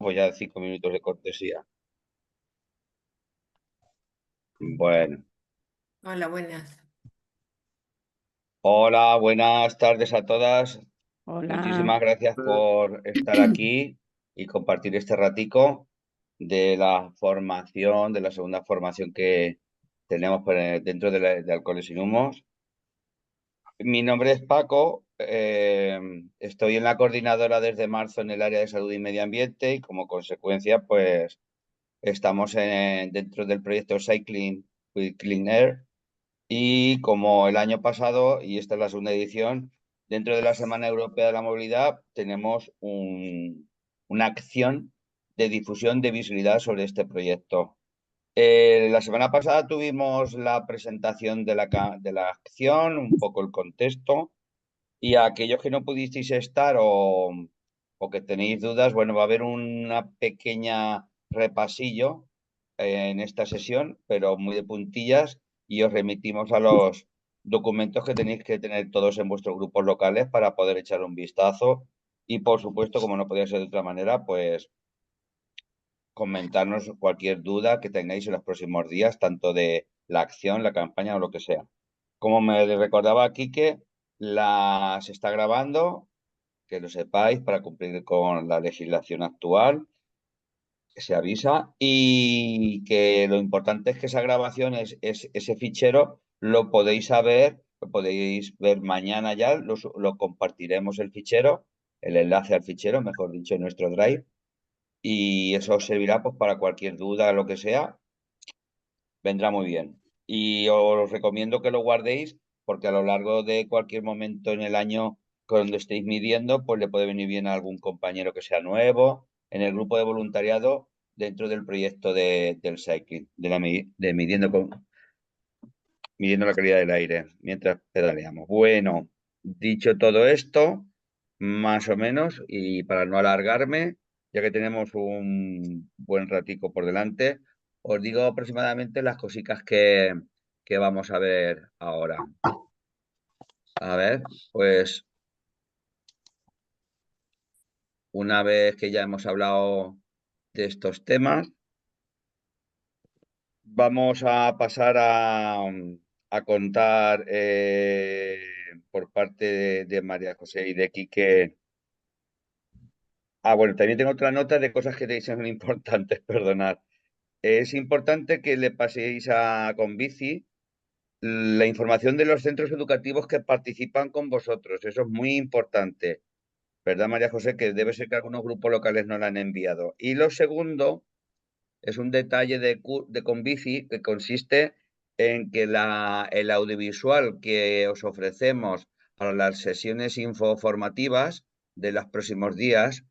Pues ya 5 minutos de cortesía. Bueno, Hola, buenas. hola, buenas tardes a todas. Hola. Muchísimas gracias por estar aquí y compartir este ratico de la formación, de la segunda formación que tenemos dentro de Alcoholes Sin Humos. Mi nombre es Paco, estoy en la coordinadora desde marzo en el área de salud y medio ambiente y como consecuencia, pues estamos dentro del proyecto Cycling with Clean Air. Y como el año pasado, y esta es la segunda edición, dentro de la Semana Europea de la Movilidad tenemos una acción de difusión de visibilidad sobre este proyecto. La semana pasada tuvimos la presentación de la acción, un poco el contexto, y a aquellos que no pudisteis estar o que tenéis dudas, bueno, va a haber una pequeña repasillo en esta sesión, pero muy de puntillas, y os remitimos a los documentos que tenéis que tener todos en vuestros grupos locales para poder echar un vistazo. Y por supuesto, como no podía ser de otra manera, pues comentarnos cualquier duda que tengáis en los próximos días, tanto de la acción, la campaña o lo que sea. Como me recordaba Quique, se está grabando, que lo sepáis, para cumplir con la legislación actual, que se avisa, y que lo importante es que esa grabación, ese fichero, lo podéis ver mañana ya, lo compartiremos el fichero, el enlace al fichero, mejor dicho, en nuestro Drive, y eso os servirá pues para cualquier duda, lo que sea, vendrá muy bien. Y os recomiendo que lo guardéis porque a lo largo de cualquier momento en el año cuando estéis midiendo, pues le puede venir bien a algún compañero que sea nuevo en el grupo de voluntariado dentro del proyecto del cycling, de midiendo la calidad del aire mientras pedaleamos. Bueno, dicho todo esto, más o menos, y para no alargarme, ya que tenemos un buen ratico por delante, os digo aproximadamente las cositas que vamos a ver ahora. A ver, pues una vez que ya hemos hablado de estos temas, vamos a pasar a contar por parte de María José y de Quique. Bueno, también tengo otra nota de cosas que te son importantes, perdonad. Es importante que le paséis a Convici la información de los centros educativos que participan con vosotros. Eso es muy importante, ¿verdad, María José? Que debe ser que algunos grupos locales no la han enviado. Y lo segundo es un detalle de Convici que consiste en que el audiovisual que os ofrecemos para las sesiones infoformativas de los próximos días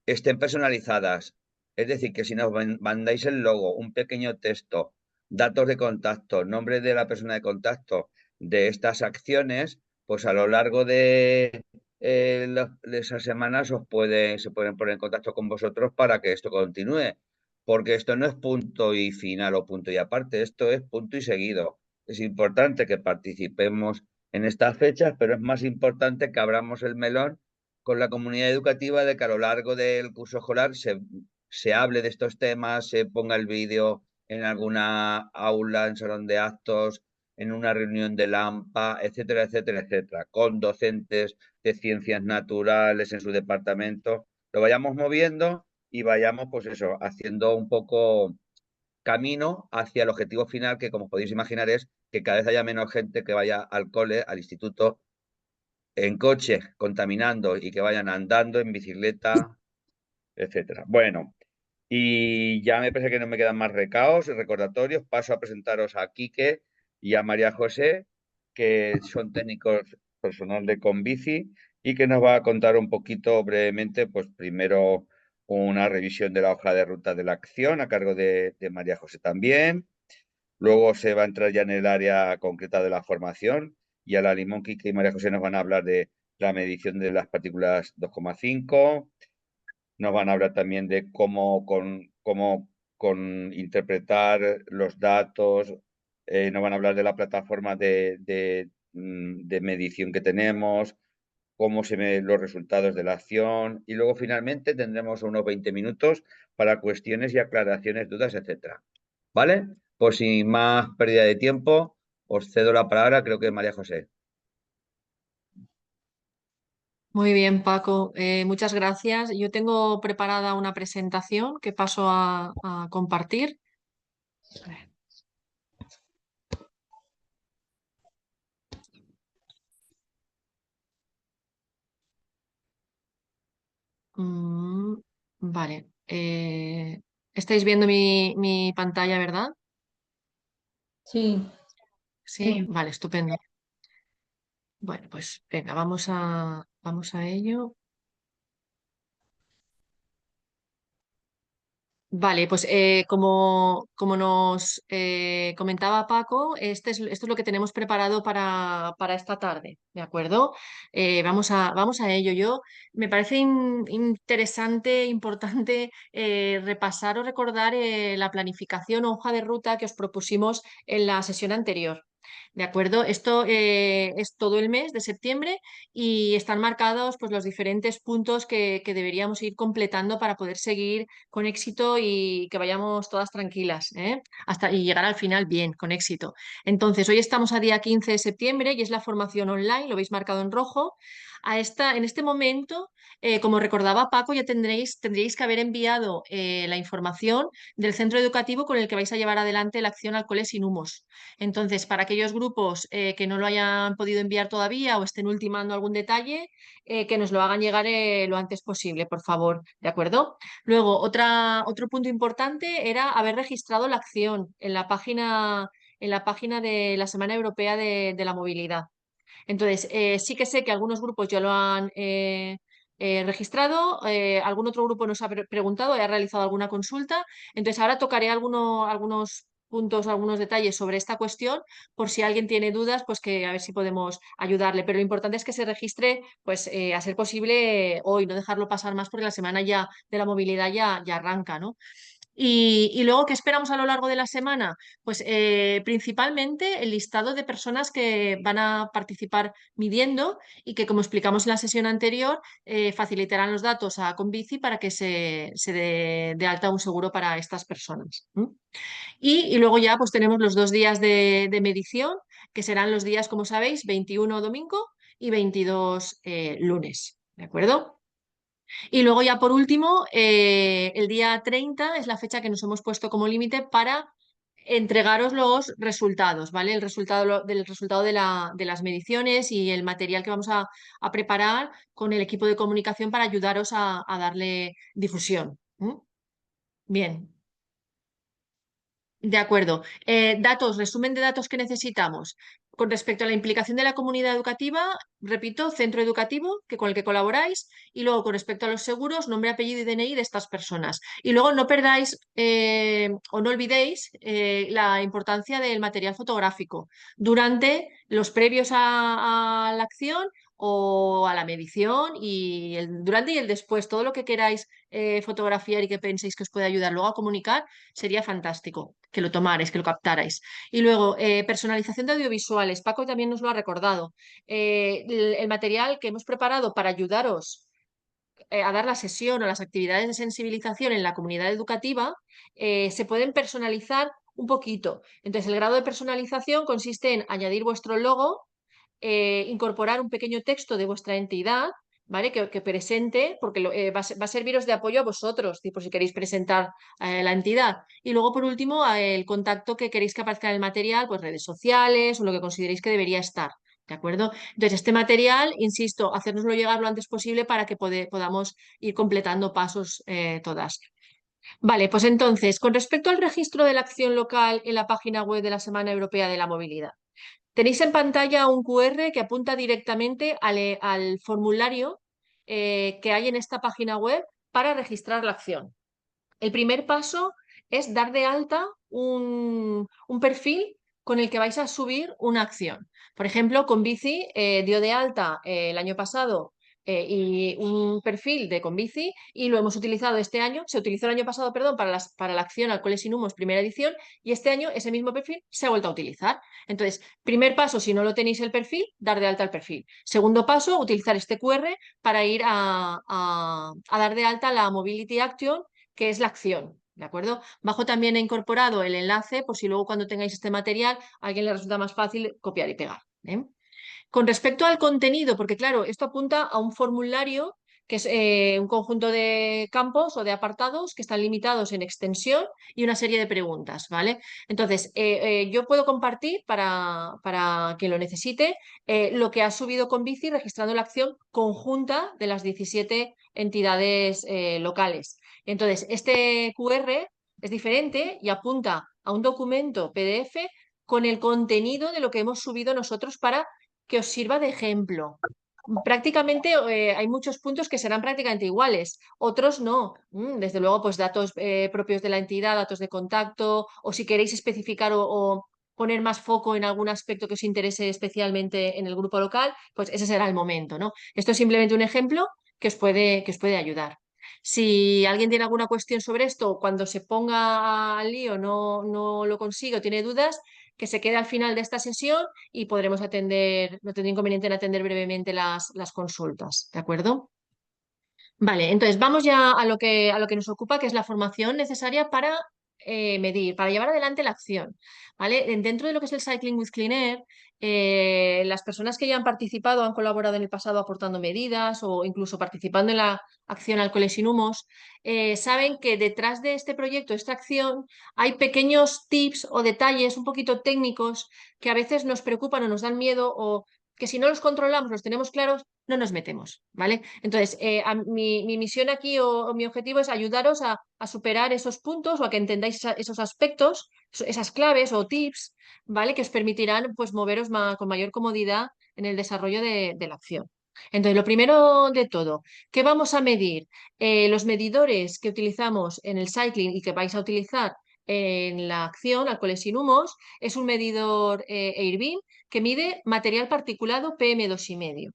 estén personalizadas. Es decir, que si nos mandáis el logo, un pequeño texto, datos de contacto, nombre de la persona de contacto de estas acciones, pues a lo largo de esas semanas se pueden poner en contacto con vosotros para que esto continúe. Porque esto no es punto y final o punto y aparte, esto es punto y seguido. Es importante que participemos en estas fechas, pero es más importante que abramos el melón con la comunidad educativa de que a lo largo del curso escolar se hable de estos temas, se ponga el vídeo en alguna aula, en salón de actos, en una reunión de AMPA, etcétera, etcétera, etcétera, con docentes de ciencias naturales en su departamento, lo vayamos moviendo y vayamos, pues eso, haciendo un poco camino hacia el objetivo final que, como podéis imaginar, es que cada vez haya menos gente que vaya al cole, al instituto, en coche, contaminando y que vayan andando en bicicleta, etcétera. Bueno, y ya me parece que no me quedan más recados y recordatorios. Paso a presentaros a Quique y a María José, que son técnicos personal de Convici y que nos va a contar un poquito brevemente, pues primero una revisión de la hoja de ruta de la acción a cargo de María José también. Luego se va a entrar ya en el área concreta de la formación y a la Limón, Quique y María José nos van a hablar de la medición de las partículas 2,5. Nos van a hablar también de cómo interpretar los datos. Nos van a hablar de la plataforma de medición que tenemos, cómo se ven los resultados de la acción y luego finalmente tendremos unos 20 minutos para cuestiones y aclaraciones, dudas, etcétera. ¿Vale? Pues sin más pérdida de tiempo, os cedo la palabra, creo que María José. Muy bien, Paco. Muchas gracias. Yo tengo preparada una presentación que paso a compartir. A ver. Mm, vale. Estáis viendo mi pantalla, ¿verdad? Sí, Sí, vale, estupendo. Bueno, pues venga, vamos a ello. Vale, pues como nos comentaba Paco, esto es lo que tenemos preparado para esta tarde, ¿de acuerdo? Vamos a ello. Me parece interesante, importante repasar o recordar la planificación o hoja de ruta que os propusimos en la sesión anterior. ¿De acuerdo? Esto es todo el mes de septiembre y están marcados pues, los diferentes puntos que deberíamos ir completando para poder seguir con éxito y que vayamos todas tranquilas, ¿eh? Y llegar al final bien, con éxito. Entonces, hoy estamos a día 15 de septiembre y es la formación online, lo veis marcado en rojo. En este momento, como recordaba Paco, ya tendréis que haber enviado la información del centro educativo con el que vais a llevar adelante la acción al cole sin humos. Entonces, para aquellos grupos que no lo hayan podido enviar todavía o estén ultimando algún detalle, que nos lo hagan llegar lo antes posible, por favor, ¿de acuerdo? Luego, otro punto importante era haber registrado la acción en la página de la Semana Europea de la Movilidad. Entonces, sí que sé que algunos grupos ya lo han registrado, algún otro grupo nos ha preguntado y ha realizado alguna consulta. Entonces, ahora tocaré algunos puntos, algunos detalles sobre esta cuestión, por si alguien tiene dudas, pues que a ver si podemos ayudarle. Pero lo importante es que se registre, pues a ser posible hoy, no dejarlo pasar más porque la semana ya de la movilidad ya arranca, ¿no? Y luego, ¿qué esperamos a lo largo de la semana? Pues principalmente el listado de personas que van a participar midiendo y que, como explicamos en la sesión anterior, facilitarán los datos a Convici para que se dé de alta un seguro para estas personas. ¿M? Y luego ya pues tenemos los 2 días de medición, que serán los días, como sabéis, 21 domingo y 22 lunes. ¿De acuerdo? Y luego ya por último, el día 30 es la fecha que nos hemos puesto como límite para entregaros los resultados, ¿vale? Del resultado de las mediciones y el material que vamos a preparar con el equipo de comunicación para ayudaros a darle difusión. ¿Mm? Bien. De acuerdo. Resumen de datos que necesitamos. Con respecto a la implicación de la comunidad educativa, repito, centro educativo con el que colaboráis, y luego con respecto a los seguros, nombre, apellido y DNI de estas personas. Y luego no perdáis o no olvidéis la importancia del material fotográfico durante los previos a la acción o a la medición y durante y el después, todo lo que queráis fotografiar y que penséis que os puede ayudar luego a comunicar, sería fantástico que lo tomarais, que lo captarais. Y luego, personalización de audiovisuales. Paco también nos lo ha recordado. El material que hemos preparado para ayudaros a dar la sesión o las actividades de sensibilización en la comunidad educativa se pueden personalizar un poquito. Entonces, el grado de personalización consiste en añadir vuestro logo, incorporar un pequeño texto de vuestra entidad, ¿vale? Que presente, porque va a serviros de apoyo a vosotros, tipo si queréis presentar la entidad. Y luego, por último, el contacto que queréis que aparezca en el material, pues redes sociales o lo que consideréis que debería estar. ¿De acuerdo? Entonces, este material, insisto, hacérnoslo llegar lo antes posible para que podamos ir completando pasos todas. Vale, pues entonces, con respecto al registro de la acción local en la página web de la Semana Europea de la Movilidad. Tenéis en pantalla un QR que apunta directamente al formulario que hay en esta página web para registrar la acción. El primer paso es dar de alta un perfil con el que vais a subir una acción. Por ejemplo, con Bici dio de alta el año pasado y un perfil de Convici y lo hemos utilizado este año, se utilizó el año pasado, perdón, para la acción Alcoholes sin Humos primera edición y este año ese mismo perfil se ha vuelto a utilizar. Entonces, primer paso, si no lo tenéis el perfil, dar de alta el perfil. Segundo paso, utilizar este QR para ir a dar de alta la Mobility Action, que es la acción. ¿De acuerdo? Bajo también he incorporado el enlace por si luego cuando tengáis este material a alguien le resulta más fácil copiar y pegar. Con respecto al contenido, porque claro, esto apunta a un formulario que es un conjunto de campos o de apartados que están limitados en extensión y una serie de preguntas, ¿vale? Entonces, yo puedo compartir para quien lo necesite lo que ha subido Convici registrando la acción conjunta de las 17 entidades locales. Entonces, este QR es diferente y apunta a un documento PDF con el contenido de lo que hemos subido nosotros para que os sirva de ejemplo. Prácticamente hay muchos puntos que serán prácticamente iguales, otros no. Desde luego, pues datos propios de la entidad, datos de contacto, o si queréis especificar o poner más foco en algún aspecto que os interese especialmente en el grupo local, pues ese será el momento, ¿no? Esto es simplemente un ejemplo que os puede ayudar. Si alguien tiene alguna cuestión sobre esto, cuando se ponga al lío no lo consigue o tiene dudas, que se quede al final de esta sesión y podremos atender, no tendré inconveniente en atender brevemente las consultas, ¿de acuerdo? Vale, entonces vamos ya a lo que nos ocupa, que es la formación necesaria para medir, para llevar adelante la acción. ¿Vale? Dentro de lo que es el Cycling with Clean Air, las personas que ya han participado, han colaborado en el pasado aportando medidas o incluso participando en la acción Alcoholes sin Humos, saben que detrás de este proyecto, esta acción, hay pequeños tips o detalles un poquito técnicos que a veces nos preocupan o nos dan miedo o que si no los controlamos, los tenemos claros, no nos metemos, ¿vale? Entonces, mi misión aquí o mi objetivo es ayudaros a superar esos puntos o a que entendáis esos aspectos, esas claves o tips, ¿vale? Que os permitirán pues moveros con mayor comodidad en el desarrollo de la acción. Entonces, lo primero de todo, ¿qué vamos a medir? Los medidores que utilizamos en el cycling y que vais a utilizar en la acción Alcoholes sin Humos es un medidor Airbnb que mide material particulado PM2,5.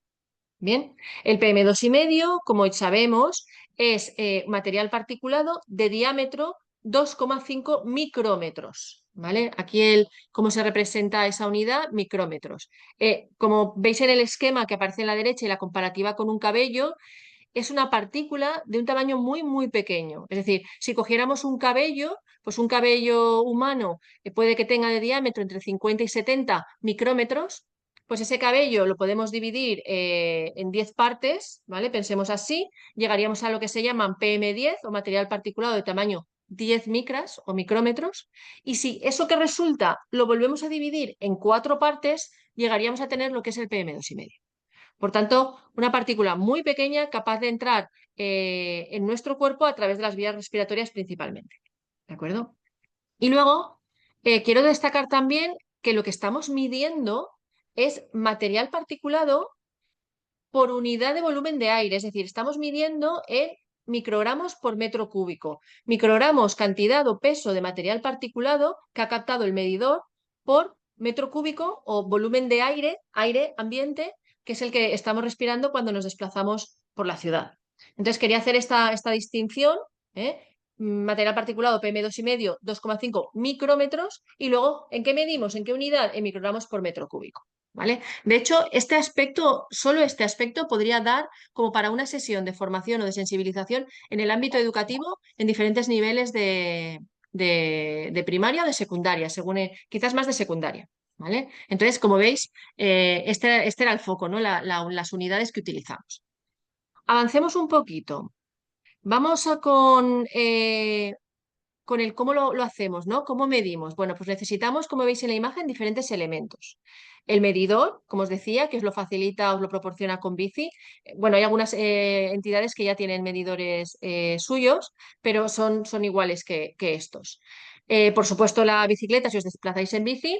Bien, el PM2,5, como sabemos, es material particulado de diámetro 2,5 micrómetros. ¿Vale? Aquí cómo se representa esa unidad, micrómetros. Como veis en el esquema que aparece en la derecha y la comparativa con un cabello, es una partícula de un tamaño muy, muy pequeño. Es decir, si cogiéramos un cabello, pues un cabello humano puede que tenga de diámetro entre 50 y 70 micrómetros, pues ese cabello lo podemos dividir en 10 partes, ¿vale? Pensemos así, llegaríamos a lo que se llaman PM10 o material particulado de tamaño 10 micras o micrómetros, y si eso que resulta lo volvemos a dividir en 4 partes, llegaríamos a tener lo que es el PM2,5. Por tanto, una partícula muy pequeña capaz de entrar en nuestro cuerpo a través de las vías respiratorias principalmente. ¿De acuerdo? Y luego, quiero destacar también que lo que estamos midiendo es material particulado por unidad de volumen de aire, es decir, estamos midiendo en microgramos por metro cúbico. Microgramos, cantidad o peso de material particulado que ha captado el medidor por metro cúbico o volumen de aire, aire ambiente, que es el que estamos respirando cuando nos desplazamos por la ciudad. Entonces quería hacer esta distinción, material particulado PM2,5, 2,5 micrómetros, y luego, ¿en qué medimos? ¿En qué unidad? En microgramos por metro cúbico. ¿Vale? De hecho, este aspecto, solo este aspecto podría dar como para una sesión de formación o de sensibilización en el ámbito educativo en diferentes niveles de primaria o de secundaria, según quizás más de secundaria. ¿Vale? Entonces, como veis, este era el foco, ¿no? Las unidades que utilizamos. Avancemos un poquito. Vamos con el cómo lo hacemos, ¿no? ¿Cómo medimos? Bueno, pues necesitamos, como veis en la imagen, diferentes elementos. El medidor, como os decía, que os lo facilita, os lo proporciona Convici. Bueno, hay algunas entidades que ya tienen medidores suyos, pero son iguales que estos. Por supuesto, la bicicleta, si os desplazáis en bici,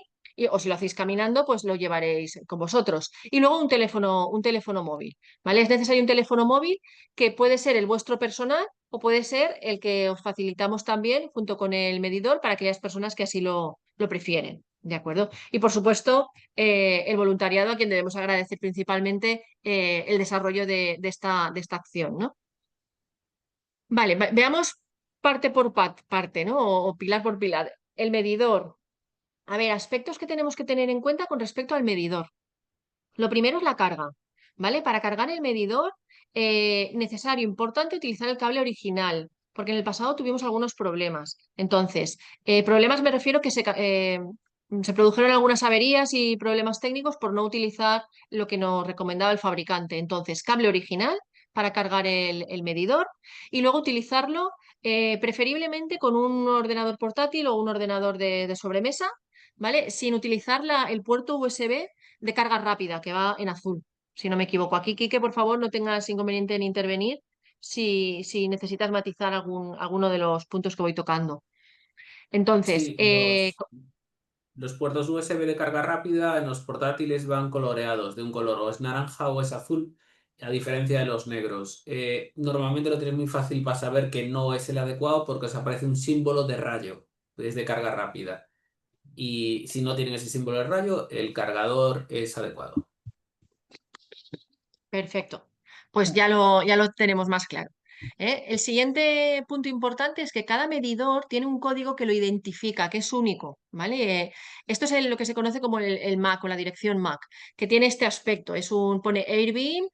o si lo hacéis caminando, pues lo llevaréis con vosotros. Y luego un teléfono móvil, ¿vale? Es necesario un teléfono móvil que puede ser el vuestro personal o puede ser el que os facilitamos también junto con el medidor para aquellas personas que así lo prefieren. ¿De acuerdo? Y por supuesto, el voluntariado a quien debemos agradecer principalmente el desarrollo de esta acción, ¿no? Vale, veamos parte por parte, ¿no? O pilar por pilar. El medidor. A ver, aspectos que tenemos que tener en cuenta con respecto al medidor. Lo primero es la carga, ¿vale? Para cargar el medidor, necesario, importante utilizar el cable original, porque en el pasado tuvimos algunos problemas. Entonces, problemas me refiero que se produjeron algunas averías y problemas técnicos por no utilizar lo que nos recomendaba el fabricante. Entonces, cable original para cargar el medidor y luego utilizarlo preferiblemente con un ordenador portátil o un ordenador de sobremesa, ¿vale? Sin utilizar el puerto USB de carga rápida, que va en azul, si no me equivoco. Aquí, Quique, por favor, no tengas inconveniente en intervenir si necesitas matizar alguno de los puntos que voy tocando. Entonces, Sí, los puertos USB de carga rápida en los portátiles van coloreados de un color, o es naranja o es azul, a diferencia de los negros. Normalmente lo tienes muy fácil para saber que no es el adecuado porque os aparece un símbolo de rayo desde carga rápida. Y si no tienen ese símbolo de rayo, el cargador es adecuado. perfecto. Pues ya lo tenemos más claro. El siguiente punto importante es que cada medidor tiene un código que lo identifica, que es único, ¿vale? Esto es lo que se conoce como el MAC o la dirección MAC, que tiene este aspecto. Pone Airbnb,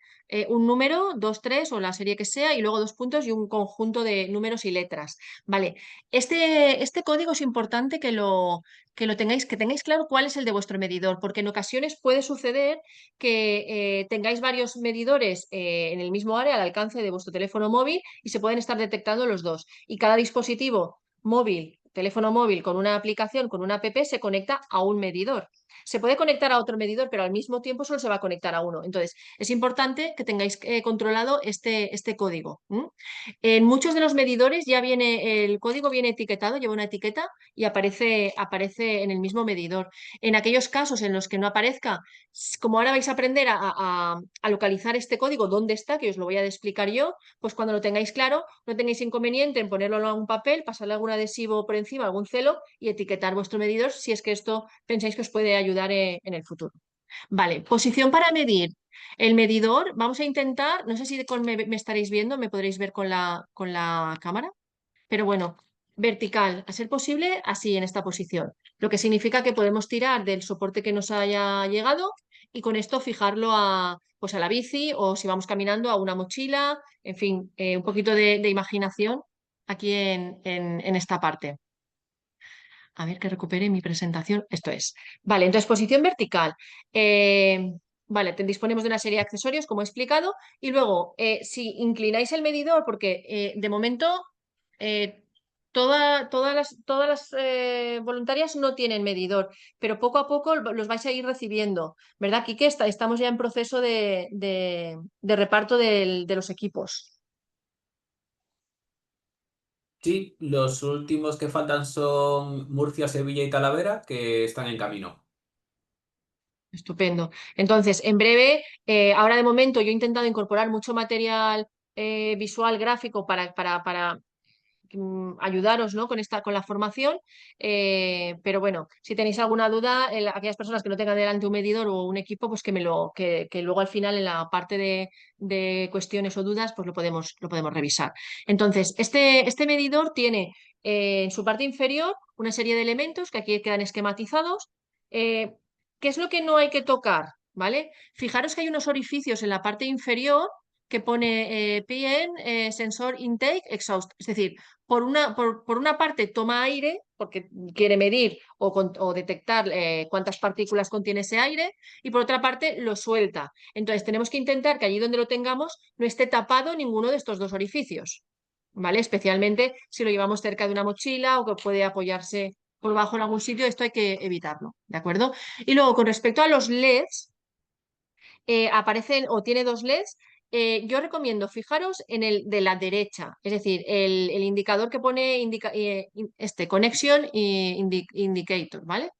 un número, 2, 3 o la serie que sea, y luego dos puntos y un conjunto de números y letras. Vale. Este código es importante que tengáis claro cuál es el de vuestro medidor, porque en ocasiones puede suceder que tengáis varios medidores en el mismo área al alcance de vuestro teléfono móvil y se pueden estar detectando los dos. Y cada dispositivo móvil, teléfono móvil con una aplicación, con una app, se conecta a un medidor. Se puede conectar a otro medidor, pero al mismo tiempo solo se va a conectar a uno. Entonces, es importante que tengáis controlado este código. En muchos de los medidores ya viene, el código viene etiquetado, lleva una etiqueta y aparece en el mismo medidor. En aquellos casos en los que no aparezca, como ahora vais a aprender a localizar este código, dónde está, que os lo voy a explicar yo, pues cuando lo tengáis claro, no tengáis inconveniente en ponerlo en un papel, pasarle algún adhesivo por encima, algún celo y etiquetar vuestro medidor si es que esto pensáis que os puede ayudar en el futuro. Vale, posición para medir. El medidor, vamos a intentar, no sé si me estaréis viendo, me podréis ver con la cámara, pero bueno, vertical, a ser posible, así en esta posición. Lo que significa que podemos tirar del soporte que nos haya llegado y con esto fijarlo pues a la bici o si vamos caminando a una mochila, en fin, un poquito de imaginación aquí en esta parte. A ver que recupere mi presentación. Esto es. Vale, entonces posición vertical. Vale, disponemos de una serie de accesorios, como he explicado, y luego, si inclináis el medidor, porque de momento eh, todas las voluntarias no tienen medidor, pero poco a poco los vais a ir recibiendo, ¿verdad, Quique? Estamos ya en proceso de reparto de los equipos. Sí, los últimos que faltan son Murcia, Sevilla y Talavera, que están en camino. Estupendo. Entonces, en breve, ahora de momento yo he intentado incorporar mucho material visual, gráfico para ayudaros, ¿no? con la formación, pero bueno, si tenéis alguna duda, aquellas personas que no tengan delante un medidor o un equipo, pues que luego al final en la parte de cuestiones o dudas, pues lo podemos revisar. Entonces, este medidor tiene en su parte inferior una serie de elementos que aquí quedan esquematizados. Eh, ¿Qué es lo que no hay que tocar? ¿Vale? Fijaros que hay unos orificios en la parte inferior que pone PN, Sensor Intake Exhaust. Es decir, por una parte toma aire, porque quiere medir o detectar cuántas partículas contiene ese aire, y por otra parte lo suelta. Entonces tenemos que intentar que allí donde lo tengamos no esté tapado ninguno de estos dos orificios, ¿vale? Especialmente si lo llevamos cerca de una mochila o que puede apoyarse por bajo en algún sitio, esto hay que evitarlo, ¿de acuerdo? Y luego, con respecto a los LEDs, aparecen o tiene dos LEDs. Yo recomiendo fijaros en el de la derecha, es decir, el indicador que pone Connection Indicator, ¿vale?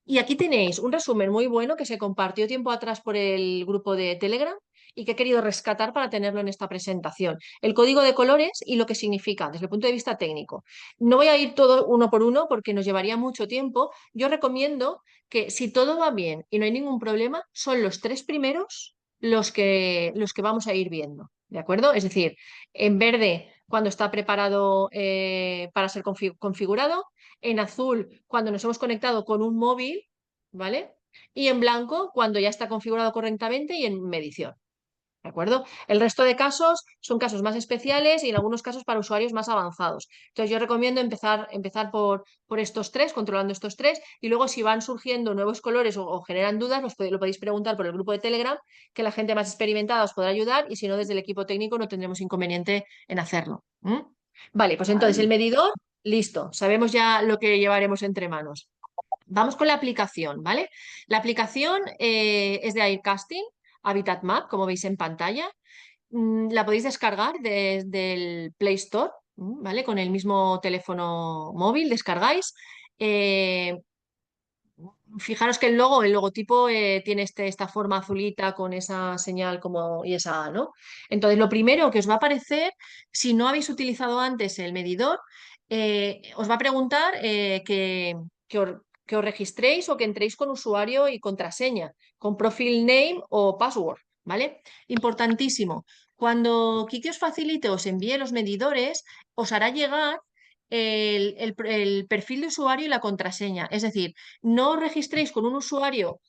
Y aquí tenéis un resumen muy bueno que se compartió tiempo atrás por el grupo de Telegram y que he querido rescatar para tenerlo en esta presentación. El código de colores y lo que significa desde el punto de vista técnico. No voy a ir todo uno por uno porque nos llevaría mucho tiempo. Yo recomiendo que si todo va bien y no hay ningún problema, son los 3 primeros los que vamos a ir viendo, ¿de acuerdo? Es decir, en verde cuando está preparado para ser configurado, en azul cuando nos hemos conectado con un móvil, ¿vale? Y en blanco cuando ya está configurado correctamente y en medición. ¿De acuerdo? El resto de casos son casos más especiales y en algunos casos para usuarios más avanzados. Entonces yo recomiendo empezar por estos 3, controlando estos 3, y luego si van surgiendo nuevos colores o generan dudas, lo podéis preguntar por el grupo de Telegram, que la gente más experimentada os podrá ayudar, y si no, desde el equipo técnico no tendremos inconveniente en hacerlo. Vale, pues entonces el medidor, listo, sabemos ya lo que llevaremos entre manos. Vamos con la aplicación, ¿vale? La aplicación es de Aircasting, Habitat Map, como veis en pantalla. La podéis descargar desde el Play Store, ¿vale? Con el mismo teléfono móvil descargáis. Fijaros que el logotipo tiene esta forma azulita con esa señal como y esa A, ¿no? Entonces, lo primero que os va a aparecer, si no habéis utilizado antes el medidor, os va a preguntar que os registréis o que entréis con usuario y contraseña, con profile name o password, ¿vale? Importantísimo. Cuando Kiki os facilite, os envíe los medidores, os hará llegar el perfil de usuario y la contraseña. Es decir, no os registréis con un usuario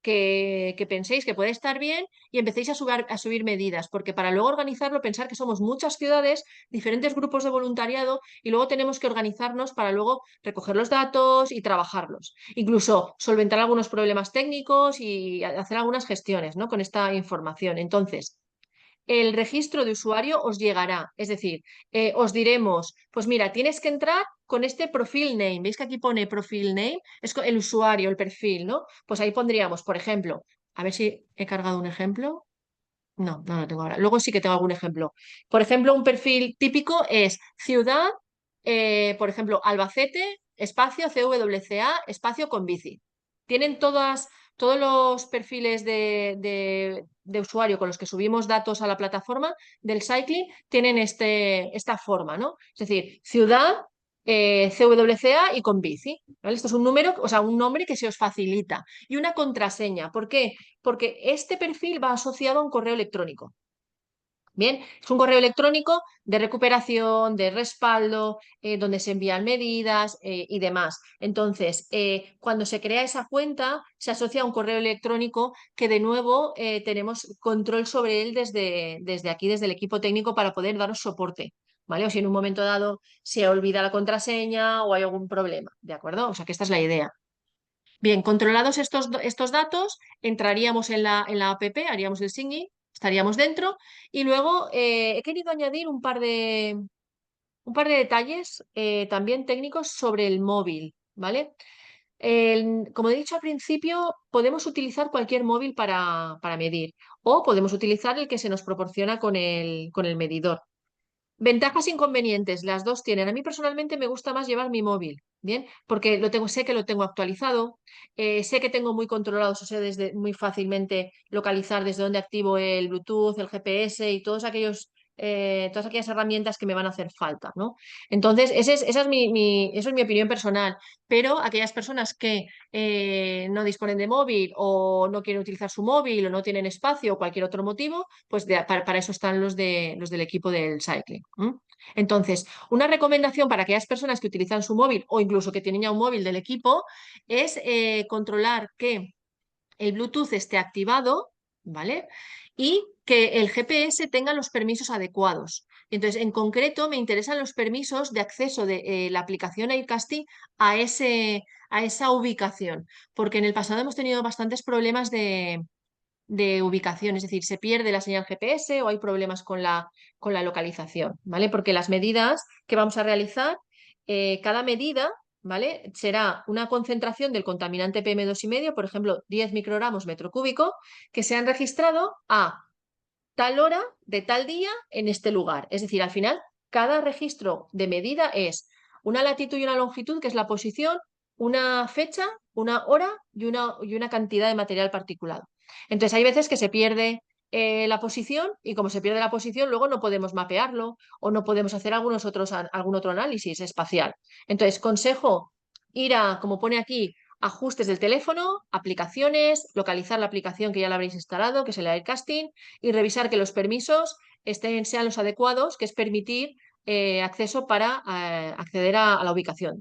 que penséis que puede estar bien y empecéis a subir medidas, porque para luego organizarlo, pensar que somos muchas ciudades, diferentes grupos de voluntariado y luego tenemos que organizarnos para luego recoger los datos y trabajarlos. Incluso solventar algunos problemas técnicos y hacer algunas gestiones, ¿no? Con esta información. Entonces, el registro de usuario os llegará, es decir, os diremos, pues mira, tienes que entrar con este profile name, ¿veis que aquí pone profile name? Es el usuario, el perfil, ¿no? Pues ahí pondríamos, por ejemplo, a ver si he cargado un ejemplo. No, no lo tengo ahora. Luego sí que tengo algún ejemplo. Por ejemplo, un perfil típico es ciudad, por ejemplo, Albacete, espacio, CWCA, espacio con bici. Tienen todos los perfiles de usuario con los que subimos datos a la plataforma del Cycling, tienen esta forma, ¿no? Es decir, ciudad, CWCA y con bici, ¿vale? Esto es un número, o sea, un nombre que se os facilita. Y una contraseña. ¿Por qué? Porque este perfil va asociado a un correo electrónico. Bien, es un correo electrónico de recuperación, de respaldo, donde se envían medidas y demás. Entonces, cuando se crea esa cuenta, se asocia a un correo electrónico que de nuevo tenemos control sobre él desde aquí, desde el equipo técnico, para poder daros soporte. ¿Vale? O si en un momento dado se olvida la contraseña o hay algún problema, ¿de acuerdo? O sea que esta es la idea. Bien, controlados estos datos, entraríamos en la app, haríamos el sign in, estaríamos dentro y luego he querido añadir un par de detalles también técnicos sobre el móvil, ¿vale? Como he dicho al principio, podemos utilizar cualquier móvil para medir o podemos utilizar el que se nos proporciona con el medidor. Ventajas e inconvenientes, las dos tienen. A mí personalmente me gusta más llevar mi móvil, ¿bien? Porque sé que lo tengo actualizado, sé que tengo muy controlados, o sea, muy fácilmente localizar desde dónde activo el Bluetooth, el GPS y todas aquellas herramientas que me van a hacer falta, ¿no? Entonces, esa es mi opinión personal, pero aquellas personas que no disponen de móvil o no quieren utilizar su móvil o no tienen espacio o cualquier otro motivo, pues para eso están los del equipo del Cycling. Entonces, una recomendación para aquellas personas que utilizan su móvil o incluso que tienen ya un móvil del equipo es controlar que el Bluetooth esté activado, ¿vale? Y que el GPS tenga los permisos adecuados. Entonces, en concreto, me interesan los permisos de acceso de la aplicación Aircasting a esa ubicación, porque en el pasado hemos tenido bastantes problemas de ubicación, es decir, se pierde la señal GPS o hay problemas con la localización, ¿vale? Porque las medidas que vamos a realizar, cada medida, ¿vale? Será una concentración del contaminante PM2,5, por ejemplo, 10 microgramos metro cúbico, que se han registrado a tal hora de tal día en este lugar. Es decir, al final, cada registro de medida es una latitud y una longitud, que es la posición, una fecha, una hora y una cantidad de material particulado. Entonces, hay veces que se pierde la posición y como se pierde la posición, luego no podemos mapearlo o no podemos hacer algún otro análisis espacial. Entonces, consejo ir a, como pone aquí, ajustes del teléfono, aplicaciones, localizar la aplicación que ya la habréis instalado, que es el Aircasting, y revisar que los permisos sean los adecuados, que es permitir acceso para acceder a la ubicación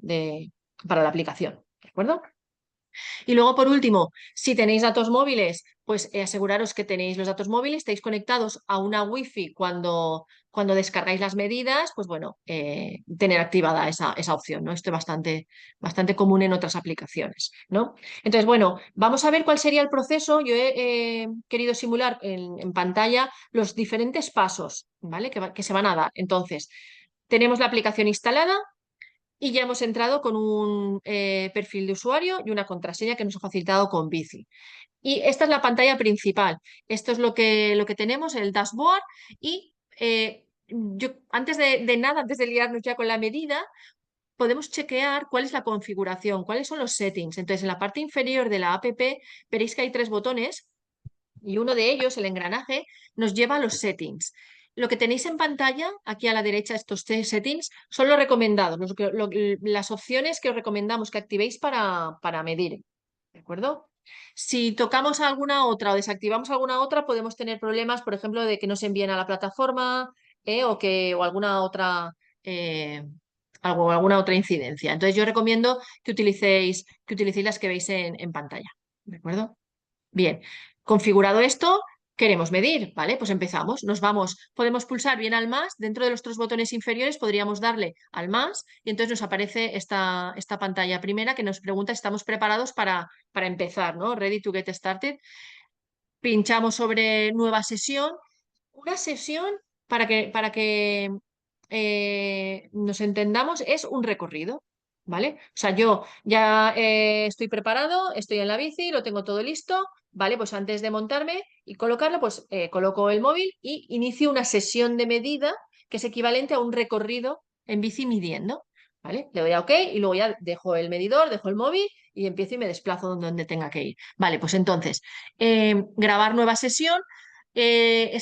para la aplicación. ¿De acuerdo? Y luego, por último, si tenéis datos móviles, pues aseguraros que tenéis los datos móviles, estáis conectados a una wifi cuando descargáis las medidas, pues bueno, tener activada esa opción, ¿no? Esto es bastante común en otras aplicaciones, ¿no? Entonces, bueno, vamos a ver cuál sería el proceso. Yo he querido simular en pantalla los diferentes pasos, ¿vale? Que se van a dar. Entonces, tenemos la aplicación instalada, y ya hemos entrado con un perfil de usuario y una contraseña que nos ha facilitado con Bici. Y esta es la pantalla principal. Esto es lo que tenemos, el dashboard. Y yo, antes de nada, antes de liarnos ya con la medida, podemos chequear cuál es la configuración, cuáles son los settings. Entonces, en la parte inferior de la app veréis que hay 3 botones y uno de ellos, el engranaje, nos lleva a los settings. Lo que tenéis en pantalla, aquí a la derecha, estos 3 settings, son los recomendados, las opciones que os recomendamos que activéis para medir. ¿De acuerdo? Si tocamos alguna otra o desactivamos alguna otra, podemos tener problemas, por ejemplo, de que no se envíen a la plataforma o alguna otra. Alguna otra incidencia. Entonces yo recomiendo que utilicéis las que veis en pantalla. ¿De acuerdo? Bien, configurado esto, queremos medir, ¿vale? Pues empezamos, nos vamos, podemos pulsar bien al más, dentro de los 3 botones inferiores podríamos darle al más y entonces nos aparece esta pantalla primera que nos pregunta si estamos preparados para empezar, ¿no? Ready to get started. Pinchamos sobre nueva sesión. Una sesión, para que nos entendamos, es un recorrido, ¿vale? O sea, yo ya estoy preparado, estoy en la bici, lo tengo todo listo, ¿vale? Pues antes de montarme y colocarlo, pues coloco el móvil y inicio una sesión de medida que es equivalente a un recorrido en bici midiendo, ¿vale? Le doy a OK y luego ya dejo el medidor, dejo el móvil y empiezo y me desplazo donde tenga que ir. Vale, pues entonces, grabar nueva sesión. Eh,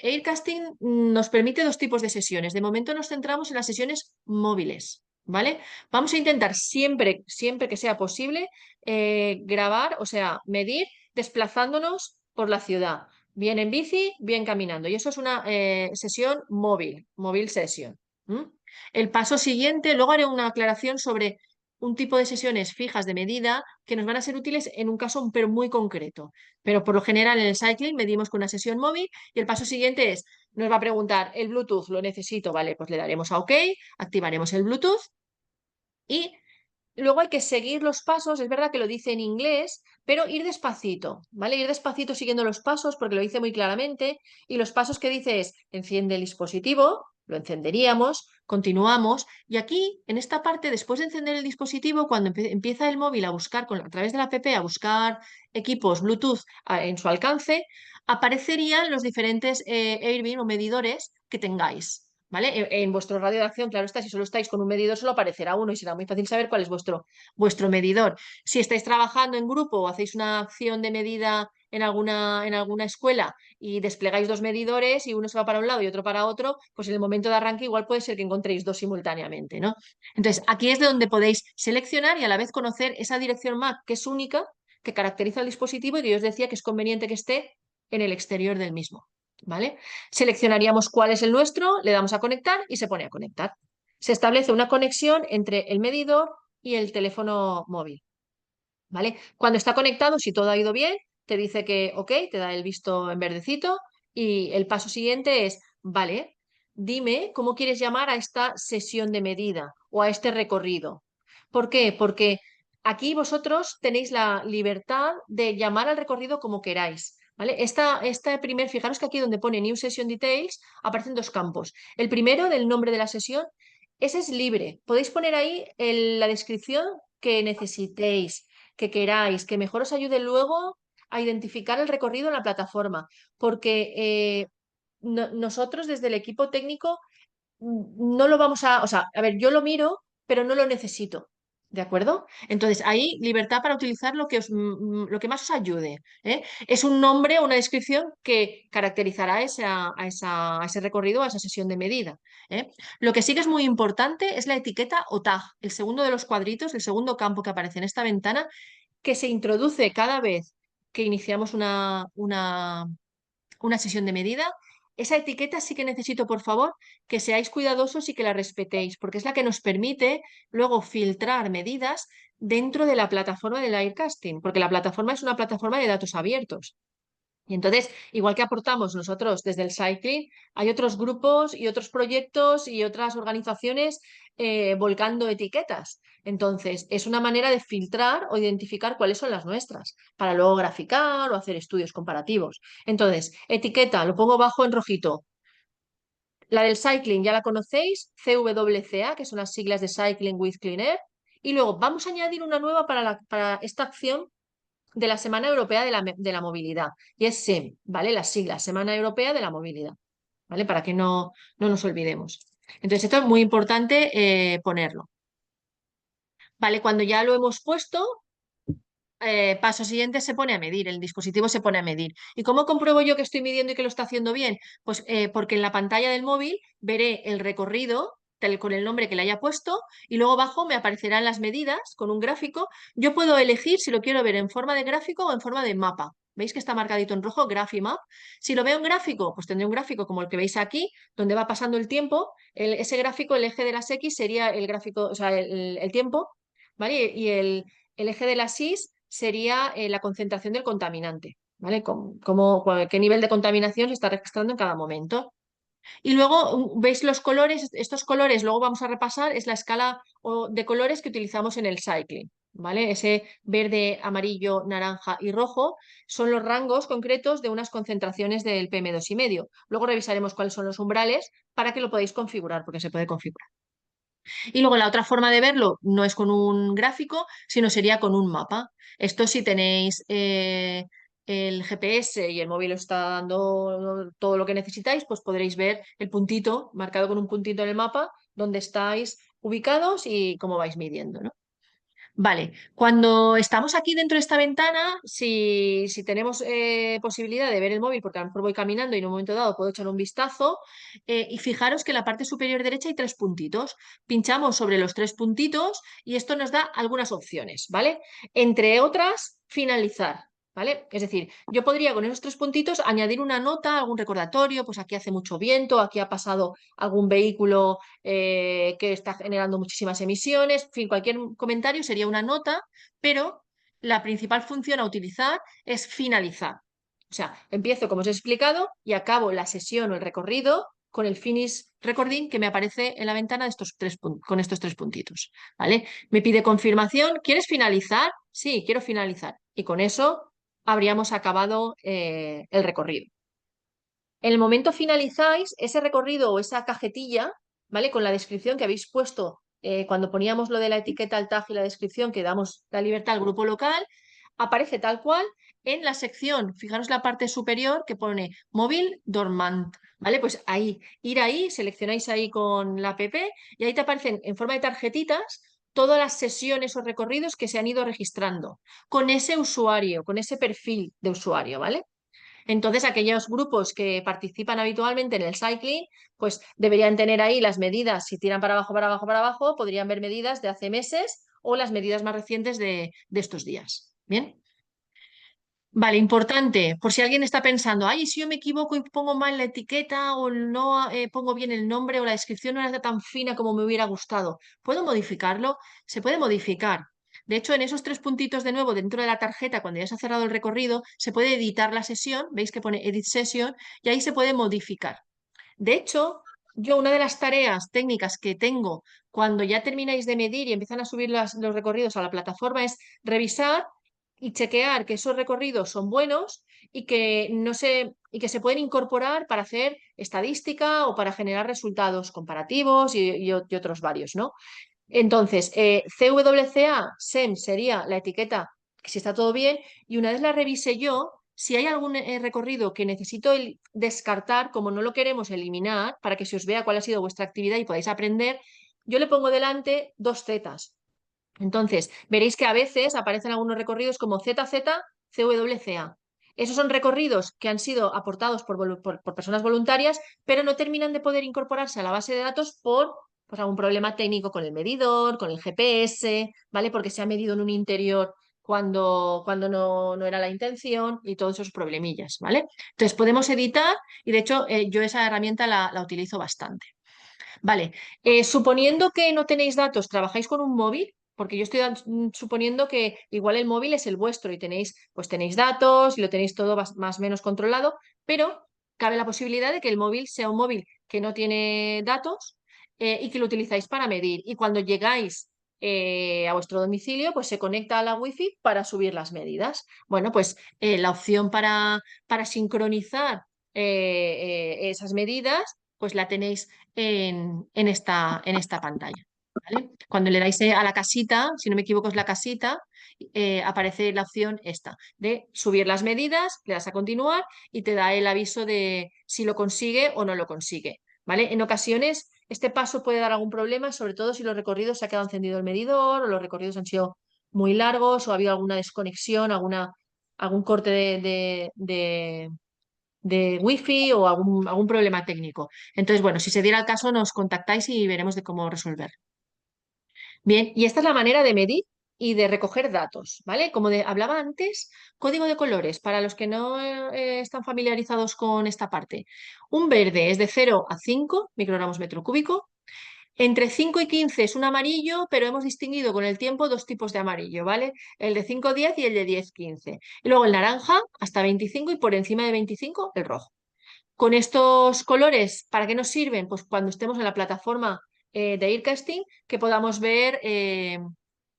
Aircasting nos permite 2 tipos de sesiones. De momento nos centramos en las sesiones móviles, ¿vale? Vamos a intentar siempre que sea posible grabar, o sea, medir desplazándonos por la ciudad, bien en bici, bien caminando. Y eso es una sesión móvil session. El paso siguiente, luego haré una aclaración sobre un tipo de sesiones fijas de medida que nos van a ser útiles en un caso pero muy concreto. Pero por lo general en el cycling medimos con una sesión móvil y el paso siguiente es, nos va a preguntar, ¿el Bluetooth lo necesito? Vale, pues le daremos a OK, activaremos el Bluetooth y luego hay que seguir los pasos. Es verdad que lo dice en inglés, pero ir despacito, ¿vale? Ir despacito siguiendo los pasos porque lo dice muy claramente y los pasos que dice es, enciende el dispositivo, lo encenderíamos, continuamos y aquí, en esta parte, después de encender el dispositivo, cuando empieza el móvil a buscar, a través de la app, a buscar equipos Bluetooth en su alcance, aparecerían los diferentes Airbnb o medidores que tengáis. ¿Vale? En vuestro radio de acción, claro está, si solo estáis con un medidor, solo aparecerá uno y será muy fácil saber cuál es vuestro medidor. Si estáis trabajando en grupo o hacéis una acción de medida en alguna escuela y desplegáis 2 medidores y uno se va para un lado y otro para otro, pues en el momento de arranque igual puede ser que encontréis 2 simultáneamente, ¿no? Entonces, aquí es de donde podéis seleccionar y a la vez conocer esa dirección MAC que es única, que caracteriza el dispositivo y que yo os decía que es conveniente que esté en el exterior del mismo. ¿Vale? Seleccionaríamos cuál es el nuestro, le damos a conectar y se pone a conectar. Se establece una conexión entre el medidor y el teléfono móvil. ¿Vale? Cuando está conectado, si todo ha ido bien, te dice que OK, te da el visto en verdecito y el paso siguiente es, vale, dime cómo quieres llamar a esta sesión de medida o a este recorrido. ¿Por qué? Porque aquí vosotros tenéis la libertad de llamar al recorrido como queráis. ¿Vale? Fijaros que aquí donde pone New Session Details aparecen 2 campos. El primero del nombre de la sesión, ese es libre. Podéis poner ahí la descripción que necesitéis, que queráis, que mejor os ayude luego a identificar el recorrido en la plataforma, porque nosotros desde el equipo técnico no lo vamos a ver, yo lo miro, pero no lo necesito. ¿De acuerdo? Entonces, ahí libertad para utilizar lo que, lo que más os ayude. ¿Eh? Es un nombre o una descripción que caracterizará a ese recorrido, a esa sesión de medida. ¿Eh? Lo que sí que es muy importante es la etiqueta o tag, el segundo de los cuadritos, el segundo campo que aparece en esta ventana, que se introduce cada vez que iniciamos una sesión de medida. Esa etiqueta sí que necesito, por favor, que seáis cuidadosos y que la respetéis, porque es la que nos permite luego filtrar medidas dentro de la plataforma del Aircasting, porque la plataforma es una plataforma de datos abiertos. Y entonces, igual que aportamos nosotros desde el Cycling, hay otros grupos y otros proyectos y otras organizaciones volcando etiquetas. Entonces, es una manera de filtrar o identificar cuáles son las nuestras, para luego graficar o hacer estudios comparativos. Entonces, etiqueta, lo pongo bajo en rojito. La del Cycling ya la conocéis, CWCA, que son las siglas de Cycling with Clean Air. Y luego vamos a añadir una nueva para esta acción de la Semana Europea de la Movilidad, y es SEM, ¿vale? Las siglas, Semana Europea de la Movilidad, ¿vale? Para que no nos olvidemos. Entonces, esto es muy importante ponerlo. Vale, cuando ya lo hemos puesto, paso siguiente se pone a medir, el dispositivo se pone a medir. ¿Y cómo compruebo yo que estoy midiendo y que lo está haciendo bien? Pues porque en la pantalla del móvil veré el recorrido con el nombre que le haya puesto y luego abajo me aparecerán las medidas con un gráfico. Yo puedo elegir si lo quiero ver en forma de gráfico o en forma de mapa. ¿Veis que está marcadito en rojo? Graph-map. Si lo veo en gráfico, pues tendré un gráfico como el que veis aquí, donde va pasando el tiempo. Ese gráfico, el eje de las X sería el gráfico, o sea, el tiempo, ¿vale? Y el eje de las Y sería la concentración del contaminante, ¿vale? Qué nivel de contaminación se está registrando en cada momento. Y luego veis los colores, estos colores, luego vamos a repasar, es la escala de colores que utilizamos en el Cycling, ¿vale? Ese verde, amarillo, naranja y rojo son los rangos concretos de unas concentraciones del PM2,5. Luego revisaremos cuáles son los umbrales para que lo podáis configurar, porque se puede configurar. Y luego la otra forma de verlo no es con un gráfico, sino sería con un mapa. Esto si tenéis el GPS y el móvil os está dando todo lo que necesitáis, pues podréis ver el puntito, marcado con un puntito en el mapa, donde estáis ubicados y cómo vais midiendo, ¿no? Vale, cuando estamos aquí dentro de esta ventana, si tenemos posibilidad de ver el móvil, porque a lo mejor voy caminando y en un momento dado puedo echar un vistazo, y fijaros que en la parte superior derecha hay 3 puntitos. Pinchamos sobre los 3 puntitos y esto nos da algunas opciones, ¿vale? Entre otras, finalizar. ¿Vale? Es decir, yo podría con esos 3 puntitos añadir una nota, algún recordatorio, pues aquí hace mucho viento, aquí ha pasado algún vehículo que está generando muchísimas emisiones, en fin, cualquier comentario sería una nota, pero la principal función a utilizar es finalizar. O sea, empiezo como os he explicado y acabo la sesión o el recorrido con el finish recording que me aparece en la ventana de con estos 3 puntitos. ¿Vale? Me pide confirmación. ¿Quieres finalizar? Sí, quiero finalizar. Y con eso habríamos acabado el recorrido. En el momento finalizáis ese recorrido o esa cajetilla, ¿vale? Con la descripción que habéis puesto cuando poníamos lo de la etiqueta, el tag y la descripción, que damos la libertad al grupo local, aparece tal cual en la sección, fijaros la parte superior que pone móvil dormant, ¿vale? Pues ir ahí, seleccionáis ahí con la app y ahí te aparecen en forma de tarjetitas todas las sesiones o recorridos que se han ido registrando con ese usuario, con ese perfil de usuario, ¿vale? Entonces, aquellos grupos que participan habitualmente en el cycling, pues deberían tener ahí las medidas, si tiran para abajo, para abajo, para abajo, podrían ver medidas de hace meses o las medidas más recientes de estos días. ¿Bien? Vale, importante, por si alguien está pensando, ay, si yo me equivoco y pongo mal la etiqueta o no pongo bien el nombre o la descripción no era tan fina como me hubiera gustado, ¿puedo modificarlo? Se puede modificar. De hecho, en esos 3 puntitos de nuevo dentro de la tarjeta, cuando ya se ha cerrado el recorrido, se puede editar la sesión, veis que pone Edit Session, y ahí se puede modificar. De hecho, yo una de las tareas técnicas que tengo cuando ya termináis de medir y empiezan a subir los recorridos a la plataforma es revisar y chequear que esos recorridos son buenos y que se pueden incorporar para hacer estadística o para generar resultados comparativos y otros varios, ¿no? Entonces, CWCA, SEM sería la etiqueta que si está todo bien, y una vez la revise yo, si hay algún recorrido que necesito descartar, como no lo queremos eliminar, para que se os vea cuál ha sido vuestra actividad y podáis aprender, yo le pongo delante 2 zetas. Entonces, veréis que a veces aparecen algunos recorridos como ZZ, CWCA. Esos son recorridos que han sido aportados por personas voluntarias, pero no terminan de poder incorporarse a la base de datos por pues, algún problema técnico con el medidor, con el GPS, ¿vale? Porque se ha medido en un interior cuando no era la intención y todos esos problemillas, ¿vale? Entonces podemos editar y de hecho yo esa herramienta la utilizo bastante. Vale, suponiendo que no tenéis datos, ¿trabajáis con un móvil? Porque yo estoy suponiendo que igual el móvil es el vuestro y pues tenéis datos y lo tenéis todo más o menos controlado, pero cabe la posibilidad de que el móvil sea un móvil que no tiene datos y que lo utilizáis para medir. Y cuando llegáis a vuestro domicilio, pues se conecta a la wifi para subir las medidas. Bueno, pues la opción para sincronizar esas medidas, pues la tenéis en esta pantalla. ¿Vale? Cuando le dais a la casita, si no me equivoco es la casita, aparece la opción esta de subir las medidas, le das a continuar y te da el aviso de si lo consigue o no lo consigue. ¿Vale? En ocasiones este paso puede dar algún problema, sobre todo si los recorridos se ha quedado encendido el medidor o los recorridos han sido muy largos o ha habido alguna desconexión, algún corte de wifi o algún problema técnico. Entonces, bueno, si se diera el caso, nos contactáis y veremos de cómo resolver. Bien, y esta es la manera de medir y de recoger datos, ¿vale? Como hablaba antes, código de colores, para los que no están familiarizados con esta parte. Un verde es de 0 a 5 microgramos metro cúbico. Entre 5 y 15 es un amarillo, pero hemos distinguido con el tiempo dos tipos de amarillo, ¿vale? El de 5 a 10 y el de 10 a 15. Y luego el naranja hasta 25 y por encima de 25 el rojo. Con estos colores, ¿para qué nos sirven? Pues cuando estemos en la plataforma de Aircasting, que podamos ver,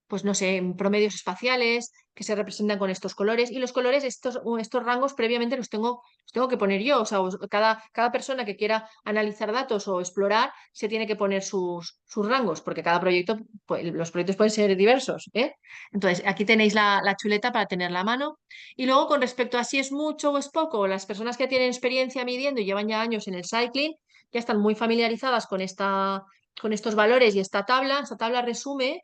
pues no sé, promedios espaciales que se representan con estos colores. Y los colores, estos rangos previamente los tengo que poner yo. O sea, cada persona que quiera analizar datos o explorar se tiene que poner sus rangos, porque cada proyecto, pues, los proyectos pueden ser diversos, ¿eh? Entonces, aquí tenéis la chuleta para tenerla a mano. Y luego, con respecto a si es mucho o es poco, las personas que tienen experiencia midiendo y llevan ya años en el cycling ya están muy familiarizadas con estos valores y esta tabla. Esta tabla resume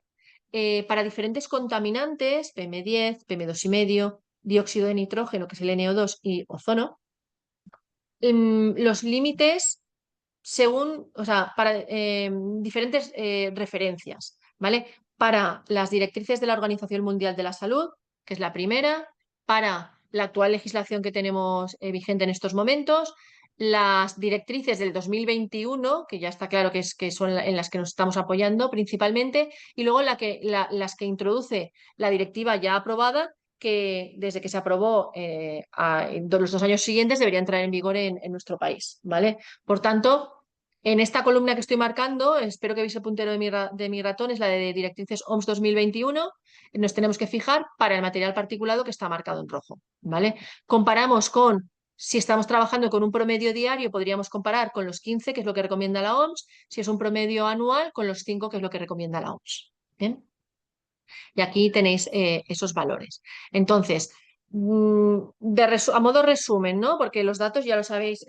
para diferentes contaminantes, PM10, PM2,5, dióxido de nitrógeno, que es el NO2, y ozono, los límites según, o sea, para diferentes referencias, ¿vale? Para las directrices de la Organización Mundial de la Salud, que es la primera, para la actual legislación que tenemos vigente en estos momentos, las directrices del 2021, que ya está claro que son en las que nos estamos apoyando principalmente, y luego las que introduce la directiva ya aprobada, que desde que se aprobó los 2 años siguientes debería entrar en vigor en nuestro país, ¿vale? Por tanto, en esta columna que estoy marcando, espero que veáis el puntero de mi ratón, es la de directrices OMS 2021. Nos tenemos que fijar para el material particulado que está marcado en rojo, ¿vale? Comparamos con, si estamos trabajando con un promedio diario, podríamos comparar con los 15, que es lo que recomienda la OMS, si es un promedio anual, con los 5, que es lo que recomienda la OMS. ¿Bien? Y aquí tenéis esos valores. Entonces, a modo resumen, ¿no? Porque los datos ya los habéis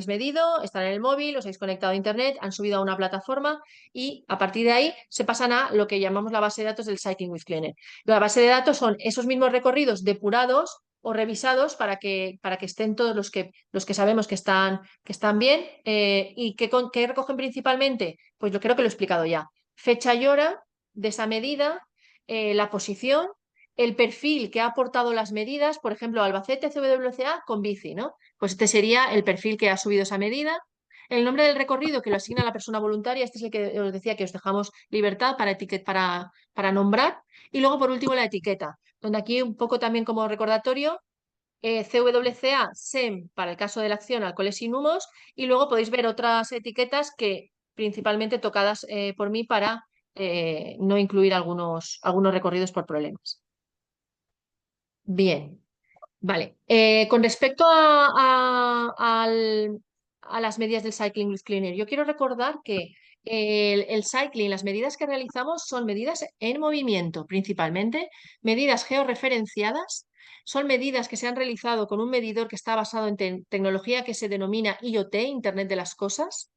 medido, están en el móvil, los habéis conectado a internet, han subido a una plataforma y a partir de ahí se pasan a lo que llamamos la base de datos del Cycling with Cleaner. La base de datos son esos mismos recorridos depurados o revisados para que estén todos los que sabemos que están bien y que recogen principalmente, pues yo creo que lo he explicado ya. Fecha y hora de esa medida, la posición, el perfil que ha aportado las medidas, por ejemplo, Albacete CWCA con bici, ¿no? Pues este sería el perfil que ha subido esa medida. El nombre del recorrido que lo asigna la persona voluntaria, este es el que os decía que os dejamos libertad para nombrar. Y luego, por último, la etiqueta, donde aquí un poco también como recordatorio, CWCA, SEM para el caso de la acción, alcoholes sin humos, y luego podéis ver otras etiquetas que principalmente tocadas por mí para no incluir algunos recorridos por problemas. Bien, vale. Con respecto a las medidas del Cycling with Cleaner, yo quiero recordar que el cycling, las medidas que realizamos son medidas en movimiento, principalmente, medidas georreferenciadas, son medidas que se han realizado con un medidor que está basado en tecnología que se denomina IoT, Internet de las Cosas,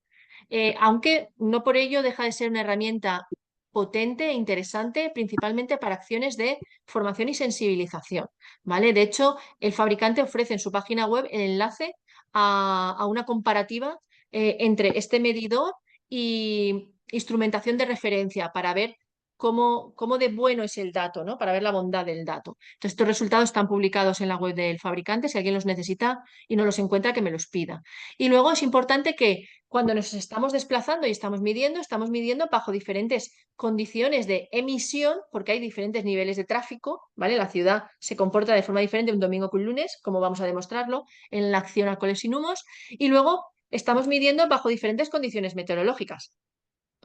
aunque no por ello deja de ser una herramienta potente e interesante, principalmente para acciones de formación y sensibilización, ¿vale? De hecho, el fabricante ofrece en su página web el enlace a una comparativa entre este medidor y instrumentación de referencia para ver cómo de bueno es el dato, ¿no? Para ver la bondad del dato. Entonces, estos resultados están publicados en la web del fabricante. Si alguien los necesita y no los encuentra, que me los pida. Y luego es importante que cuando nos estamos desplazando y estamos midiendo bajo diferentes condiciones de emisión, porque hay diferentes niveles de tráfico, ¿vale? La ciudad se comporta de forma diferente un domingo que un lunes, como vamos a demostrarlo en la acción Alcoholes sin Humos, y luego estamos midiendo bajo diferentes condiciones meteorológicas.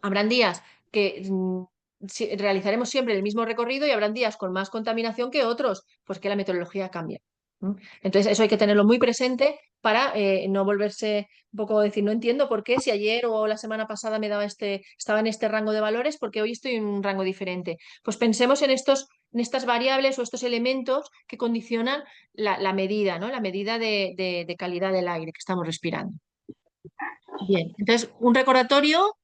Habrán días que realizaremos siempre el mismo recorrido y habrán días con más contaminación que otros, pues que la meteorología cambia. Entonces, eso hay que tenerlo muy presente para no volverse un poco decir, no entiendo por qué si ayer o la semana pasada estaba en este rango de valores, porque hoy estoy en un rango diferente. Pues pensemos en estas variables o estos elementos que condicionan la medida, ¿no? La medida de calidad del aire que estamos respirando. Bien, entonces un recordatorio,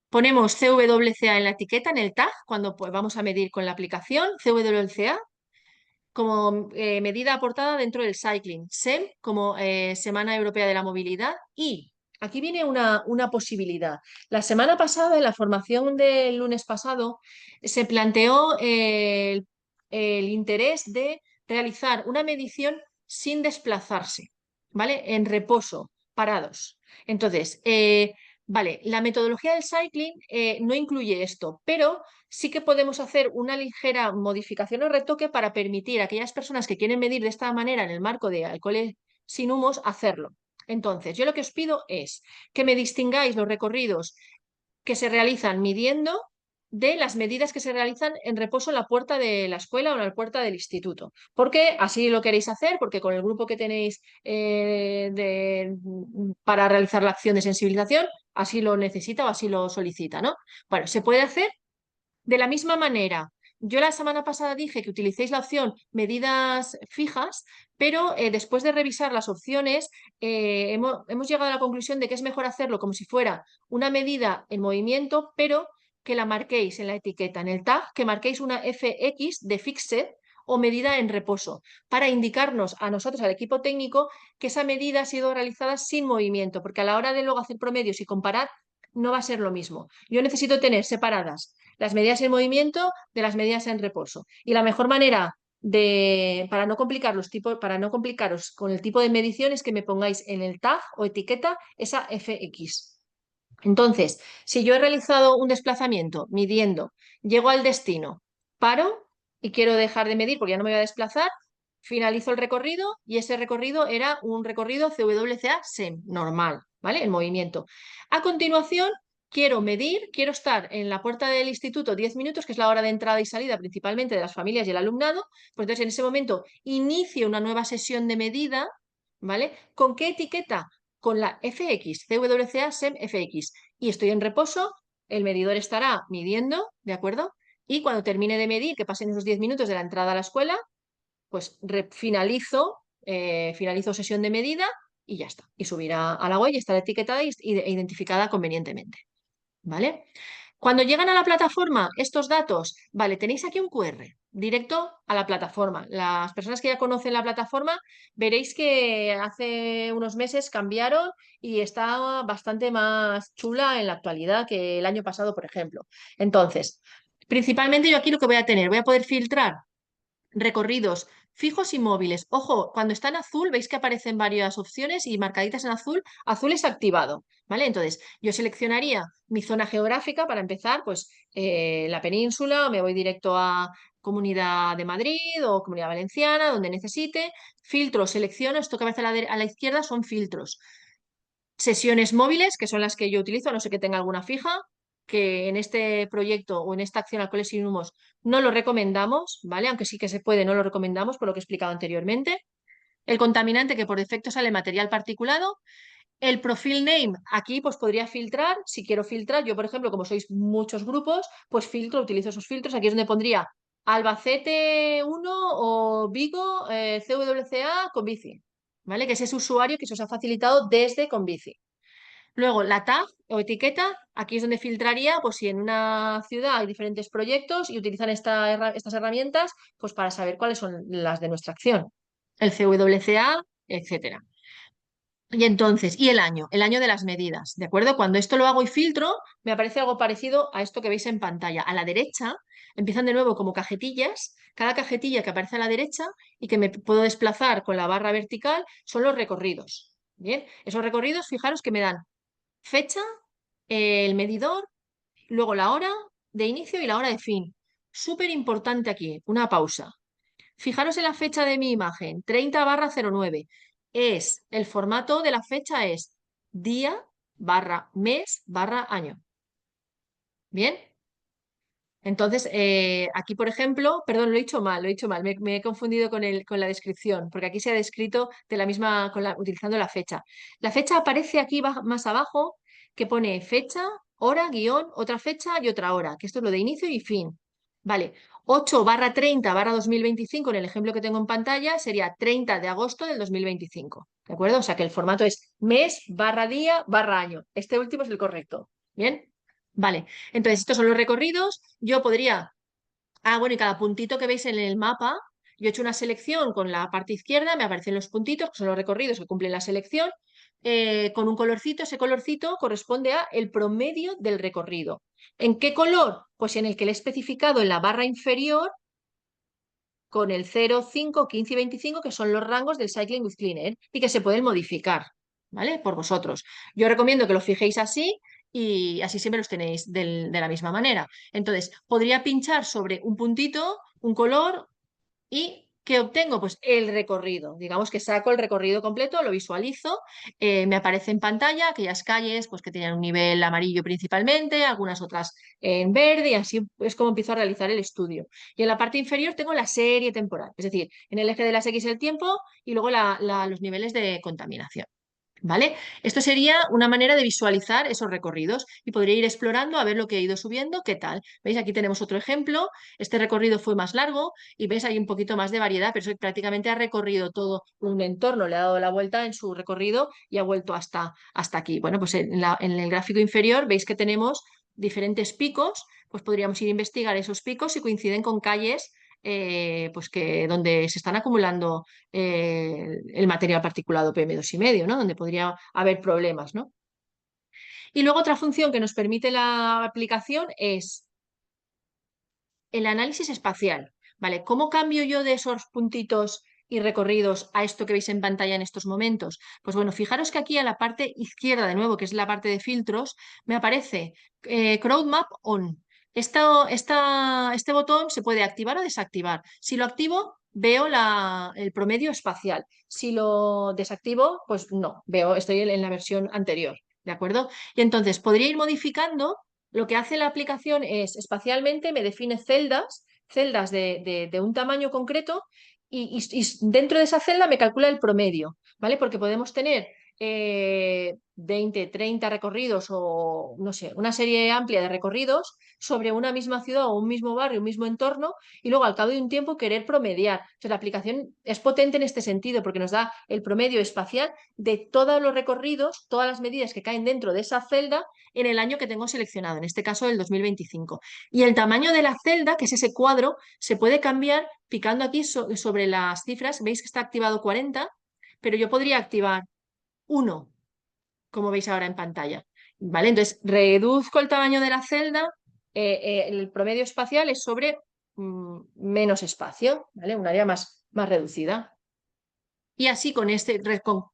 ponemos CWCA en la etiqueta, en el tag, cuando pues, vamos a medir con la aplicación, CWCA como medida aportada dentro del cycling, SEM como Semana Europea de la Movilidad, y aquí viene una posibilidad. La semana pasada, en la formación del lunes pasado, se planteó el interés de realizar una medición sin desplazarse, ¿vale? En reposo, parados. Entonces, vale, la metodología del cycling no incluye esto, pero sí que podemos hacer una ligera modificación o retoque para permitir a aquellas personas que quieren medir de esta manera en el marco de Alcoholes sin Humos hacerlo. Entonces, yo lo que os pido es que me distingáis los recorridos que se realizan midiendo de las medidas que se realizan en reposo en la puerta de la escuela o en la puerta del instituto. ¿Por qué así lo queréis hacer? Porque con el grupo que tenéis para realizar la acción de sensibilización, así lo necesita o así lo solicita, ¿no? Bueno, se puede hacer de la misma manera. Yo la semana pasada dije que utilicéis la opción medidas fijas, pero después de revisar las opciones hemos llegado a la conclusión de que es mejor hacerlo como si fuera una medida en movimiento, pero que la marquéis en la etiqueta, en el tag, que marquéis una FX de fixed o medida en reposo, para indicarnos a nosotros, al equipo técnico, que esa medida ha sido realizada sin movimiento, porque a la hora de luego hacer promedios y comparar, no va a ser lo mismo. Yo necesito tener separadas las medidas en movimiento de las medidas en reposo. Y la mejor manera para no complicaros con el tipo de medición es que me pongáis en el tag o etiqueta esa FX. Entonces, si yo he realizado un desplazamiento midiendo, llego al destino, paro y quiero dejar de medir porque ya no me voy a desplazar, finalizo el recorrido y ese recorrido era un recorrido CWCA SEM, normal, ¿vale? En movimiento. A continuación, quiero medir, quiero estar en la puerta del instituto 10 minutos, que es la hora de entrada y salida principalmente de las familias y el alumnado, pues entonces en ese momento inicio una nueva sesión de medida, ¿vale? ¿Con qué etiqueta? Con la FX, CWCA SEM FX, y estoy en reposo, el medidor estará midiendo, ¿de acuerdo? Y cuando termine de medir, que pasen esos 10 minutos de la entrada a la escuela, pues finalizo sesión de medida y ya está. Y subirá a la web y estará etiquetada e identificada convenientemente. ¿Vale? Cuando llegan a la plataforma estos datos, vale, tenéis aquí un QR directo a la plataforma. Las personas que ya conocen la plataforma veréis que hace unos meses cambiaron y está bastante más chula en la actualidad que el año pasado, por ejemplo. Entonces, principalmente yo aquí lo que voy a poder filtrar recorridos fijos y móviles. Ojo, cuando está en azul, veis que aparecen varias opciones y marcaditas en azul, azul es activado, ¿vale? Entonces, yo seleccionaría mi zona geográfica para empezar, pues la península, o me voy directo a Comunidad de Madrid o Comunidad Valenciana, donde necesite. Filtro, selecciono, esto que aparece a la izquierda son filtros. Sesiones móviles, que son las que yo utilizo, a no sé que tenga alguna fija, que en este proyecto o en esta acción Alcoholes sin Humos no lo recomendamos, ¿vale? Aunque sí que se puede, no lo recomendamos por lo que he explicado anteriormente. El contaminante, que por defecto sale material particulado. El profile name, aquí pues podría filtrar, si quiero filtrar, yo por ejemplo, como sois muchos grupos, pues utilizo esos filtros, aquí es donde pondría Albacete 1 o Vigo CWCA con bici, ¿vale? Que es ese usuario que se os ha facilitado desde con bici. Luego, la tag o etiqueta, aquí es donde filtraría, pues si en una ciudad hay diferentes proyectos y utilizan estas herramientas, pues para saber cuáles son las de nuestra acción. El CWCA, etcétera. Y entonces, y el año de las medidas, ¿de acuerdo? Cuando esto lo hago y filtro, me aparece algo parecido a esto que veis en pantalla. A la derecha empiezan de nuevo como cajetillas. Cada cajetilla que aparece a la derecha y que me puedo desplazar con la barra vertical son los recorridos. Bien, esos recorridos, fijaros que me dan fecha, el medidor, luego la hora de inicio y la hora de fin. Súper importante aquí, una pausa. Fijaros en la fecha de mi imagen, 30/09. El formato de la fecha es día/mes/año. ¿Bien? Entonces, aquí, por ejemplo, perdón, lo he dicho mal, me he confundido con la descripción, porque aquí se ha descrito de la misma, utilizando la fecha. La fecha aparece aquí más abajo, que pone fecha, hora, guión, otra fecha y otra hora, que esto es lo de inicio y fin. Vale, 8/30/2025, en el ejemplo que tengo en pantalla, sería 30 de agosto del 2025, ¿de acuerdo? O sea que el formato es mes/día/año. Este último es el correcto, ¿bien? Vale, entonces estos son los recorridos. Yo podría, bueno, y cada puntito que veis en el mapa, yo he hecho una selección con la parte izquierda, me aparecen los puntitos, que son los recorridos que cumplen la selección, con un colorcito. Ese colorcito corresponde a el promedio del recorrido. ¿En qué color? Pues en el que le he especificado en la barra inferior con el 0, 5, 15 y 25, que son los rangos del Cycling with Clean Air y que se pueden modificar, ¿vale? Por vosotros. Yo recomiendo que lo fijéis así y así siempre los tenéis de la misma manera. Entonces, podría pinchar sobre un puntito, un color y ¿qué obtengo? Pues el recorrido. Digamos que saco el recorrido completo, lo visualizo, me aparece en pantalla aquellas calles pues, que tenían un nivel amarillo principalmente, algunas otras en verde y así es como empiezo a realizar el estudio. Y en la parte inferior tengo la serie temporal, es decir, en el eje de las X el tiempo y luego los niveles de contaminación. ¿Vale? Esto sería una manera de visualizar esos recorridos y podría ir explorando a ver lo que he ido subiendo, qué tal. ¿Veis? Aquí tenemos otro ejemplo. Este recorrido fue más largo y veis hay un poquito más de variedad, pero eso prácticamente ha recorrido todo un entorno, le ha dado la vuelta en su recorrido y ha vuelto hasta aquí. Bueno, pues en el gráfico inferior veis que tenemos diferentes picos, pues podríamos ir a investigar esos picos si coinciden con calles pues que donde se están acumulando el material particulado PM2,5, ¿no? Donde podría haber problemas, ¿no? Y luego otra función que nos permite la aplicación es el análisis espacial, ¿vale? ¿Cómo cambio yo de esos puntitos y recorridos a esto que veis en pantalla en estos momentos? Pues bueno, fijaros que aquí a la parte izquierda, de nuevo, que es la parte de filtros, me aparece Crowd Map On. Este botón se puede activar o desactivar. Si lo activo, veo el promedio espacial. Si lo desactivo, pues no, estoy en la versión anterior, ¿de acuerdo? Y entonces podría ir modificando. Lo que hace la aplicación es espacialmente me define celdas de un tamaño concreto y dentro de esa celda me calcula el promedio, ¿vale? Porque podemos tener 20, 30 recorridos o no sé, una serie amplia de recorridos sobre una misma ciudad o un mismo barrio, un mismo entorno y luego al cabo de un tiempo querer promediar. O sea, la aplicación es potente en este sentido porque nos da el promedio espacial de todos los recorridos, todas las medidas que caen dentro de esa celda en el año que tengo seleccionado, en este caso el 2025. Y el tamaño de la celda, que es ese cuadro, se puede cambiar picando aquí sobre las cifras. Veis que está activado 40, pero yo podría activar 1, como veis ahora en pantalla. ¿Vale? Entonces, reduzco el tamaño de la celda, el promedio espacial es sobre menos espacio, ¿vale? Un área más reducida. Y así,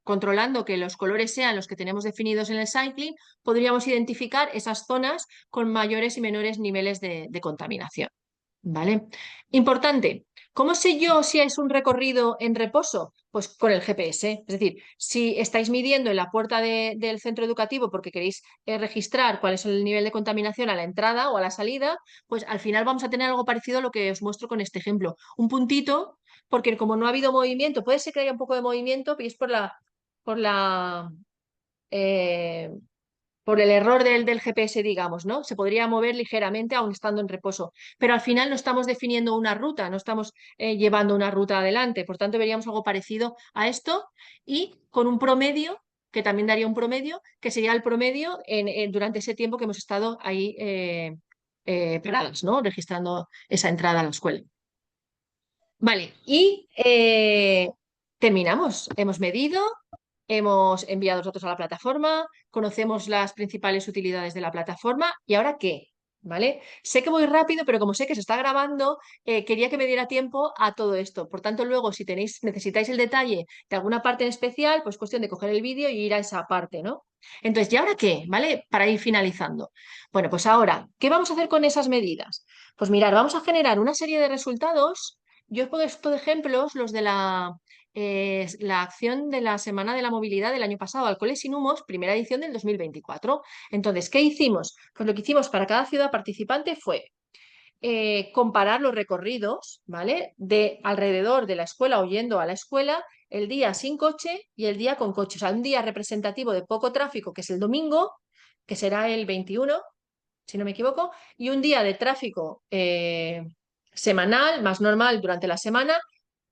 controlando que los colores sean los que tenemos definidos en el cycling, podríamos identificar esas zonas con mayores y menores niveles de contaminación. ¿Vale? Importante, ¿cómo sé yo si es un recorrido en reposo? Pues con el GPS. Es decir, si estáis midiendo en la puerta del centro educativo porque queréis registrar cuál es el nivel de contaminación a la entrada o a la salida, pues al final vamos a tener algo parecido a lo que os muestro con este ejemplo. Un puntito, porque como no ha habido movimiento, puede ser que haya un poco de movimiento, pero es eh, por el error del GPS, digamos, ¿no? Se podría mover ligeramente aún estando en reposo, pero al final no estamos definiendo una ruta, no estamos llevando una ruta adelante, por tanto veríamos algo parecido a esto y con un promedio que también daría un promedio, que sería el promedio durante ese tiempo que hemos estado ahí paradas, ¿no? Registrando esa entrada a la escuela. Vale, y terminamos. Hemos medido, hemos enviado nosotros a la plataforma, conocemos las principales utilidades de la plataforma y ¿ahora qué? ¿Vale? Sé que voy rápido, pero como sé que se está grabando, quería que me diera tiempo a todo esto. Por tanto, luego, si necesitáis el detalle de alguna parte en especial, pues cuestión de coger el vídeo y ir a esa parte, ¿no? Entonces, ¿y ahora qué? ¿Vale? Para ir finalizando. Bueno, pues ahora, ¿qué vamos a hacer con esas medidas? Pues mirar, vamos a generar una serie de resultados. Yo os pongo estos ejemplos, los de la acción de la Semana de la Movilidad del año pasado, Alcoholes sin Humos, primera edición del 2024. Entonces, ¿qué hicimos? Pues lo que hicimos para cada ciudad participante fue comparar los recorridos, ¿vale? De alrededor de la escuela o yendo a la escuela, el día sin coche y el día con coche. O sea, un día representativo de poco tráfico, que es el domingo, que será el 21, si no me equivoco, y un día de tráfico semanal, más normal durante la semana,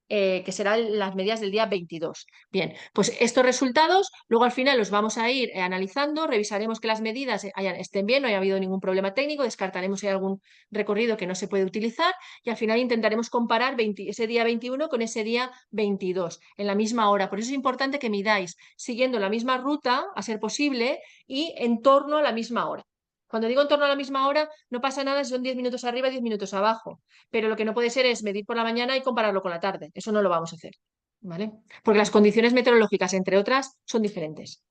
que serán las medidas del día 22. Bien, pues estos resultados luego al final los vamos a ir analizando, revisaremos que las medidas estén bien, no haya habido ningún problema técnico, descartaremos si hay algún recorrido que no se puede utilizar y al final intentaremos comparar ese día 21 con ese día 22 en la misma hora. Por eso es importante que midáis siguiendo la misma ruta, a ser posible, y en torno a la misma hora. Cuando digo en torno a la misma hora, no pasa nada si son 10 minutos arriba y 10 minutos abajo, pero lo que no puede ser es medir por la mañana y compararlo con la tarde. Eso no lo vamos a hacer, ¿vale? Porque las condiciones meteorológicas, entre otras, son diferentes.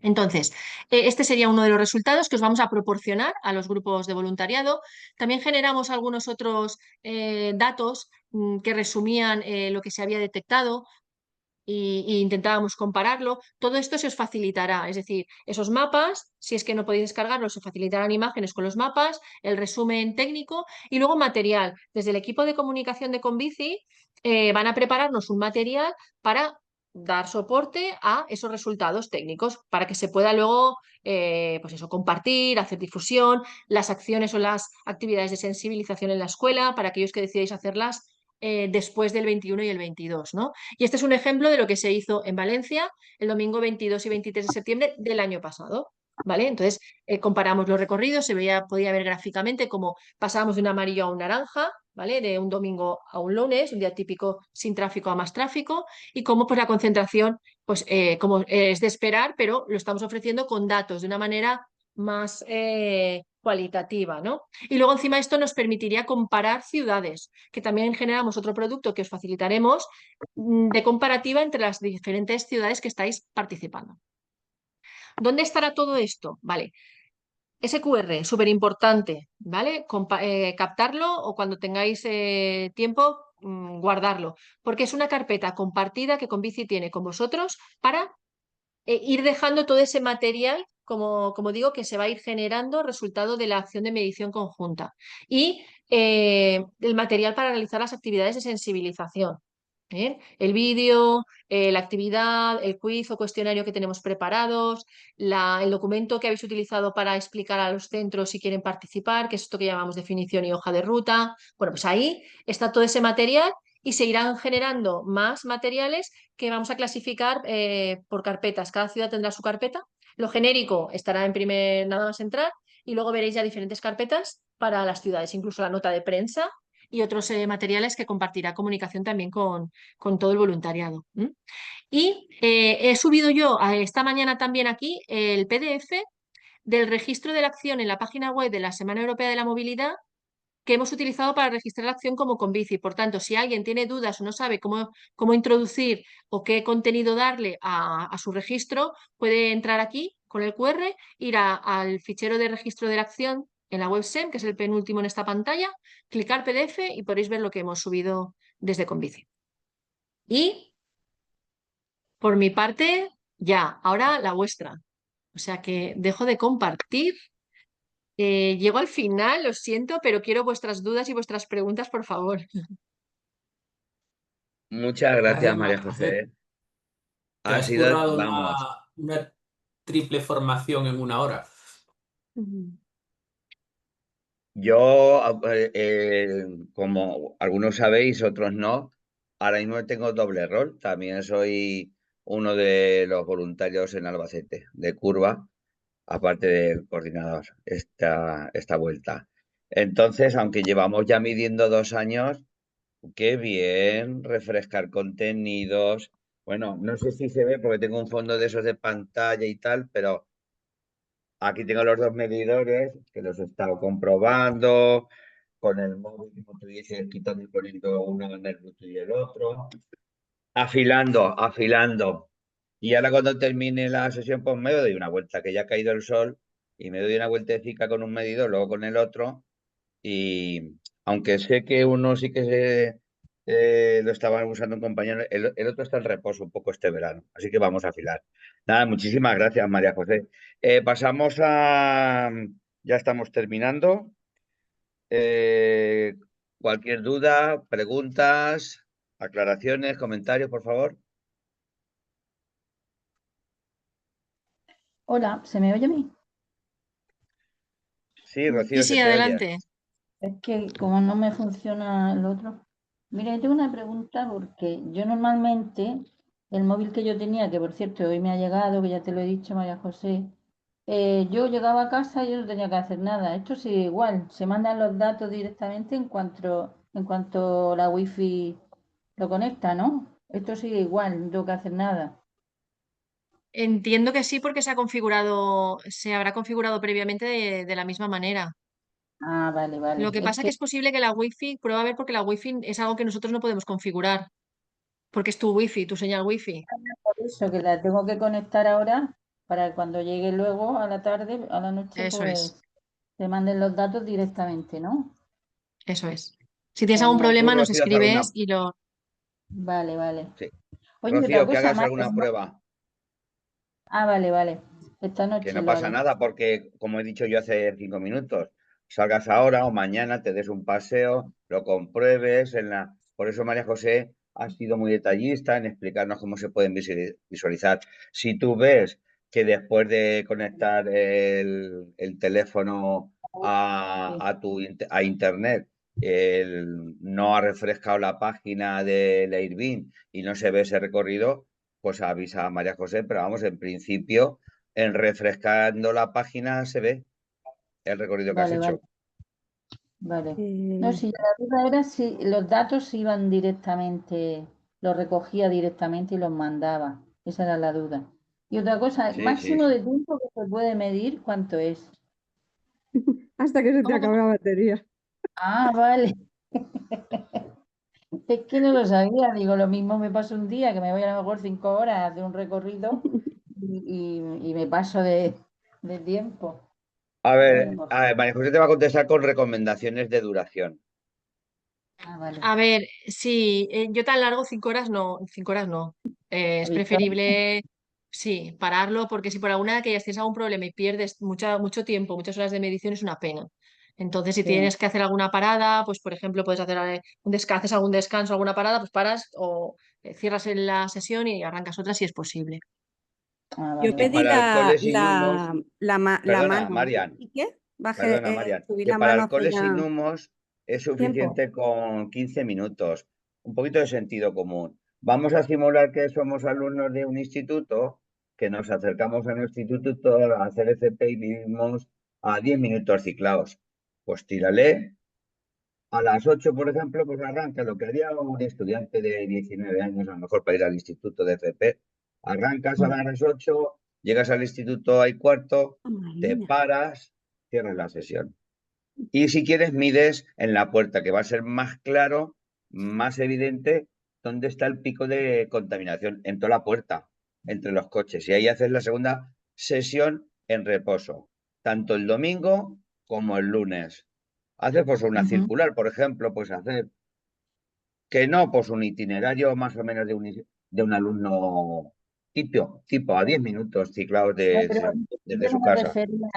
Entonces, este sería uno de los resultados que os vamos a proporcionar a los grupos de voluntariado. También generamos algunos otros datos que resumían lo que se había detectado, y intentábamos compararlo. Todo esto se os facilitará, es decir, esos mapas, si es que no podéis descargarlos, se facilitarán imágenes con los mapas, el resumen técnico y luego material. Desde el equipo de comunicación de Convici van a prepararnos un material para dar soporte a esos resultados técnicos para que se pueda luego pues eso, compartir, hacer difusión, las acciones o las actividades de sensibilización en la escuela para aquellos que decidáis hacerlas después del 21 y el 22, ¿no? Y este es un ejemplo de lo que se hizo en Valencia el domingo 22 y 23 de septiembre del año pasado, ¿vale? Entonces, comparamos los recorridos, podía ver gráficamente cómo pasábamos de un amarillo a un naranja, ¿vale? De un domingo a un lunes, un día típico sin tráfico a más tráfico, y cómo pues la concentración, pues como es de esperar, pero lo estamos ofreciendo con datos de una manera más cualitativa, ¿no? Y luego encima esto nos permitiría comparar ciudades, que también generamos otro producto que os facilitaremos de comparativa entre las diferentes ciudades que estáis participando. ¿Dónde estará todo esto? Vale. SQR, súper importante, ¿vale? Captarlo o cuando tengáis tiempo, guardarlo, porque es una carpeta compartida que Convici tiene con vosotros para ir dejando todo ese material, como digo, que se va a ir generando resultado de la acción de medición conjunta. Y el material para realizar las actividades de sensibilización. El vídeo, la actividad, el quiz o cuestionario que tenemos preparados, el documento que habéis utilizado para explicar a los centros si quieren participar, que es esto que llamamos definición y hoja de ruta. Bueno, pues ahí está todo ese material y se irán generando más materiales que vamos a clasificar por carpetas. Cada ciudad tendrá su carpeta. Lo genérico estará en primer, nada más entrar, y luego veréis ya diferentes carpetas para las ciudades, incluso la nota de prensa y otros materiales que compartirá comunicación también con todo el voluntariado. Y he subido yo esta mañana también aquí el PDF del registro de la acción en la página web de la Semana Europea de la Movilidad, que hemos utilizado para registrar la acción como Convici. Por tanto, si alguien tiene dudas o no sabe cómo introducir o qué contenido darle a su registro, puede entrar aquí con el QR, ir al fichero de registro de la acción en la web SEM, que es el penúltimo en esta pantalla, clicar PDF y podéis ver lo que hemos subido desde Convici. Y por mi parte, ya, ahora la vuestra. O sea que dejo de compartir. Llego al final, lo siento, pero quiero vuestras dudas y vuestras preguntas, por favor. Muchas Gracias, gracias, María María José. José. Te Ha has sido, currado vamos, una triple formación en una hora. yo, como algunos sabéis, otros no, ahora mismo tengo doble rol. También soy uno de los voluntarios en Albacete, de Curva, aparte del coordinador, esta vuelta. Entonces, aunque llevamos ya midiendo 2 años, qué bien refrescar contenidos. Bueno, no sé si se ve porque tengo un fondo de esos de pantalla y tal, pero aquí tengo los dos medidores que los he estado comprobando con el móvil, como tú dices, quitando y poniendo uno en el Bluetooth y el otro. Afilando, afilando. Y ahora cuando termine la sesión, pues me doy una vuelta, que ya ha caído el sol, y me doy una vueltecita con un medidor, luego con el otro. Y aunque sé que uno sí que lo estaba usando un compañero, el otro está en reposo un poco este verano. Así que vamos a afilar. Nada, muchísimas gracias, María José. Pasamos a... Ya estamos terminando. Eh, cualquier duda, preguntas, aclaraciones, comentarios, por favor. Hola, ¿se me oye a mí? Sí, Sí, Rocío, se sí, te oye. adelante. Es que como no me funciona el otro. Mira, yo tengo una pregunta porque yo normalmente el móvil que yo tenía, que por cierto hoy me ha llegado, que ya te lo he dicho, María José, yo llegaba a casa y yo no tenía que hacer nada. Esto sigue igual, se mandan los datos directamente en cuanto la wifi lo conecta, ¿no? Esto sigue igual, no tengo que hacer nada. Entiendo que sí, porque se habrá configurado previamente de la misma manera. Ah, vale, vale. Lo que Es pasa que que es posible que la wifi, prueba a ver, porque la wifi es algo que nosotros no podemos configurar, porque es tu wifi, tu señal wifi. por eso que la tengo que conectar ahora para que cuando llegue luego a la tarde, a la noche, Eso es, pues te manden los datos directamente, ¿no? eso es. Si tienes algún Genial. Tú, problema, nos Rocío, haz escribes alguna... y lo... Vale, vale. Sí. Oye, otra Rocío, que cosa, hagas Mario. alguna prueba. Vale, vale. Esta Que noche no lo pasa haré. nada porque, como he dicho yo hace 5 minutos, salgas ahora o mañana, te des un paseo, lo compruebes. Por eso María José ha sido muy detallista en explicarnos cómo se pueden visualizar. Si tú ves que después de conectar el teléfono Sí. a Internet, no ha refrescado la página del Airbnb y no se ve ese recorrido, pues avisa a María José, pero vamos, en principio en refrescando la página se ve el recorrido que has Vale, vale, hecho. vale. No, Eh, si la duda era si los datos iban directamente, los recogía directamente y los mandaba. Esa era la duda. Y otra cosa, Sí, sí, máximo sí. de tiempo que se puede medir, ¿cuánto es? hasta que se te ¿Cómo, acabe cómo? la batería. Ah, vale. Es que no lo sabía, digo, lo mismo me pasa un día que me voy a lo mejor 5 horas a hacer un recorrido y me paso de tiempo. Vale, pues. A ver, María José te va a contestar con recomendaciones de duración. Ah, vale. A ver, sí, yo tan largo 5 horas no, 5 horas no. Es Habitual. preferible, sí, pararlo, porque si por alguna de aquellas tienes algún problema y pierdes mucho tiempo, muchas horas de medición, es una pena. Entonces, si Sí. tienes que hacer alguna parada, pues por ejemplo, puedes hacer haces algún descanso, alguna parada, pues paras o cierras en la sesión y arrancas otra si es posible. Ah, Yo vale, Y vale. pedí para la, alcoholes sin humos, la, la, ma- la perdona, mano. Marian, ¿Y qué? Bajé, perdona, Marian, subí que la para mano hace alcoholes sin ya humos es tiempo. suficiente con 15 minutos. Un poquito de sentido común. Vamos a simular que somos alumnos de un instituto, que nos acercamos a un instituto a hacer FP y vivimos a 10 minutos ciclados. Pues tírale. A las 8, por ejemplo, pues arranca lo que haría un estudiante de 19 años, a lo mejor para ir al instituto de FP. Arrancas a las 8, llegas al instituto a cuarto, Ah, te Marina. paras, cierras la sesión. Y si quieres, mides en la puerta, que va a ser más claro, más evidente dónde está el pico de contaminación, en toda la puerta, entre los coches. Y ahí haces la segunda sesión en reposo, tanto el domingo como el lunes. Haces pues una Ujú. circular, por ejemplo, pues hacer que no, pues un itinerario más o menos de un alumno tipo a 10 minutos ciclados No, pero desde yo no su me casa. refería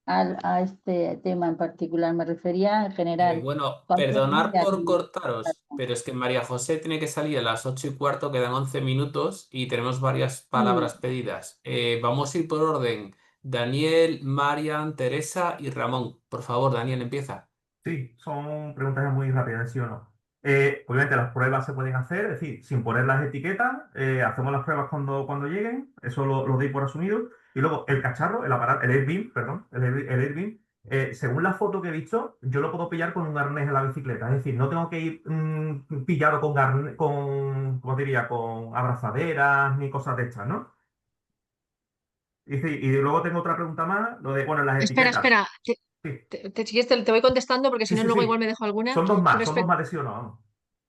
a este tema en particular, me refería en general. Bueno, ¿Cuántos perdonad días? por cortaros, pero es que María José tiene que salir a las 8:15, quedan 11 minutos y tenemos varias palabras Sí. pedidas. Vamos a ir por orden. Daniel, Marian, Teresa y Ramón. Por favor, Daniel, empieza. Sí, son preguntas muy rápidas, ¿sí o no? Obviamente las pruebas se pueden hacer, es decir, sin poner las etiquetas, hacemos las pruebas cuando lleguen, eso lo doy por asumido. Y luego el cacharro, el aparato, el Airbeam, perdón, el Airbeam, según la foto que he visto, yo lo puedo pillar con un arnés en la bicicleta. Es decir, no tengo que ir pillado ¿cómo diría? Con abrazaderas ni cosas de estas, ¿no? Y luego tengo otra pregunta más, lo de poner las Espera, etiquetas. espera. Sí, Si quieres te voy contestando porque si sí, no sí, luego igual sí. me dejo alguna. Son dos Con más, son dos respecto más de sí o no, vamos.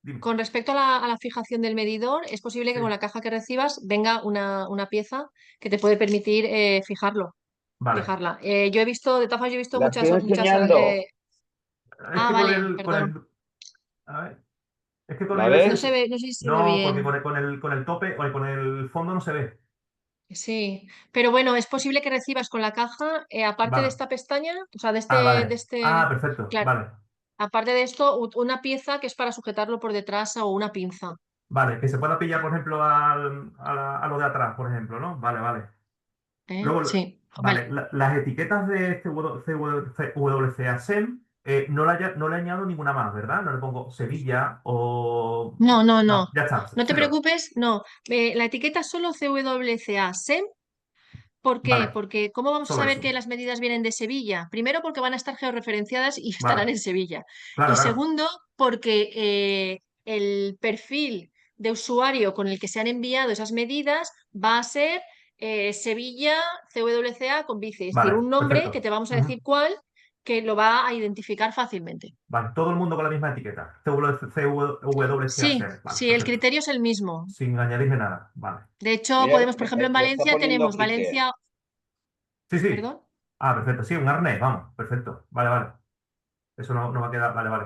Dime. Con respecto a la fijación del medidor, es posible que Sí, con la caja que recibas venga una pieza que te puede permitir vale. fijarla. Yo he visto, de todas formas, yo he visto La estoy muchas. enseñando. Es Ah, que vale, perdón. a ver, es que con ¿La el No se SS, ve, no sé si se ve no, porque bien. con el tope o con el fondo no se ve. Sí, pero bueno, es posible que recibas con la caja, aparte de Vale. esta pestaña, o sea, Ah, de vale. Ah, este, perfecto. claro, Vale. aparte de esto, una pieza que es para sujetarlo por detrás o una pinza. Vale. Que se pueda pillar, por ejemplo, a lo de atrás, por ejemplo, ¿no? Vale, vale. ¿Eh? Luego, Sí, vale, vale. las etiquetas de WCA SEM, no le añado ninguna más, ¿verdad? No le pongo Sevilla o... No, no, no. No, ya está. No te Cero. preocupes, no. La etiqueta es solo CWCA SEM. ¿Por qué? Vale. Porque ¿cómo vamos a Solo saber eso. que las medidas vienen de Sevilla? Primero, porque van a estar georreferenciadas y estarán Vale. en Sevilla. Claro, Y claro. segundo, porque el perfil de usuario con el que se han enviado esas medidas va a ser Sevilla CWCA con bici, es decir, Vale. un nombre que Perfecto. te vamos a Ujú. decir cuál, que lo va a identificar fácilmente. Vale. Todo el mundo con la misma etiqueta. CWCA Sí, SEM. Vale, sí, el perfecto. criterio es el mismo. Sin añadirme nada. Vale. De hecho, Mira, podemos, por ejemplo, en lo está Valencia poniendo tenemos Quique. Valencia, Sí, sí. perdón. Ah, perfecto. Sí, un arnés, vamos. Perfecto. Vale, vale. Eso no va a quedar. Vale, vale.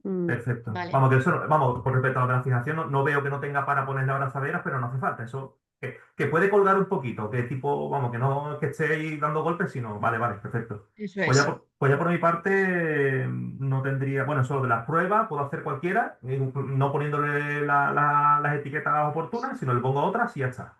Mm. Perfecto. Vale. Vamos, que eso, vamos, con respecto a la fijación, no veo que no tenga para poner las abrazaderas, pero no hace falta. Eso, que puede colgar un poquito, que tipo, vamos, que no es que esté ahí dando golpes, sino, vale, vale, perfecto. Eso Pues ya es. pues ya por mi parte no tendría, bueno, solo de las pruebas puedo hacer cualquiera, no poniéndole las etiquetas oportunas, sino le pongo otras y ya está.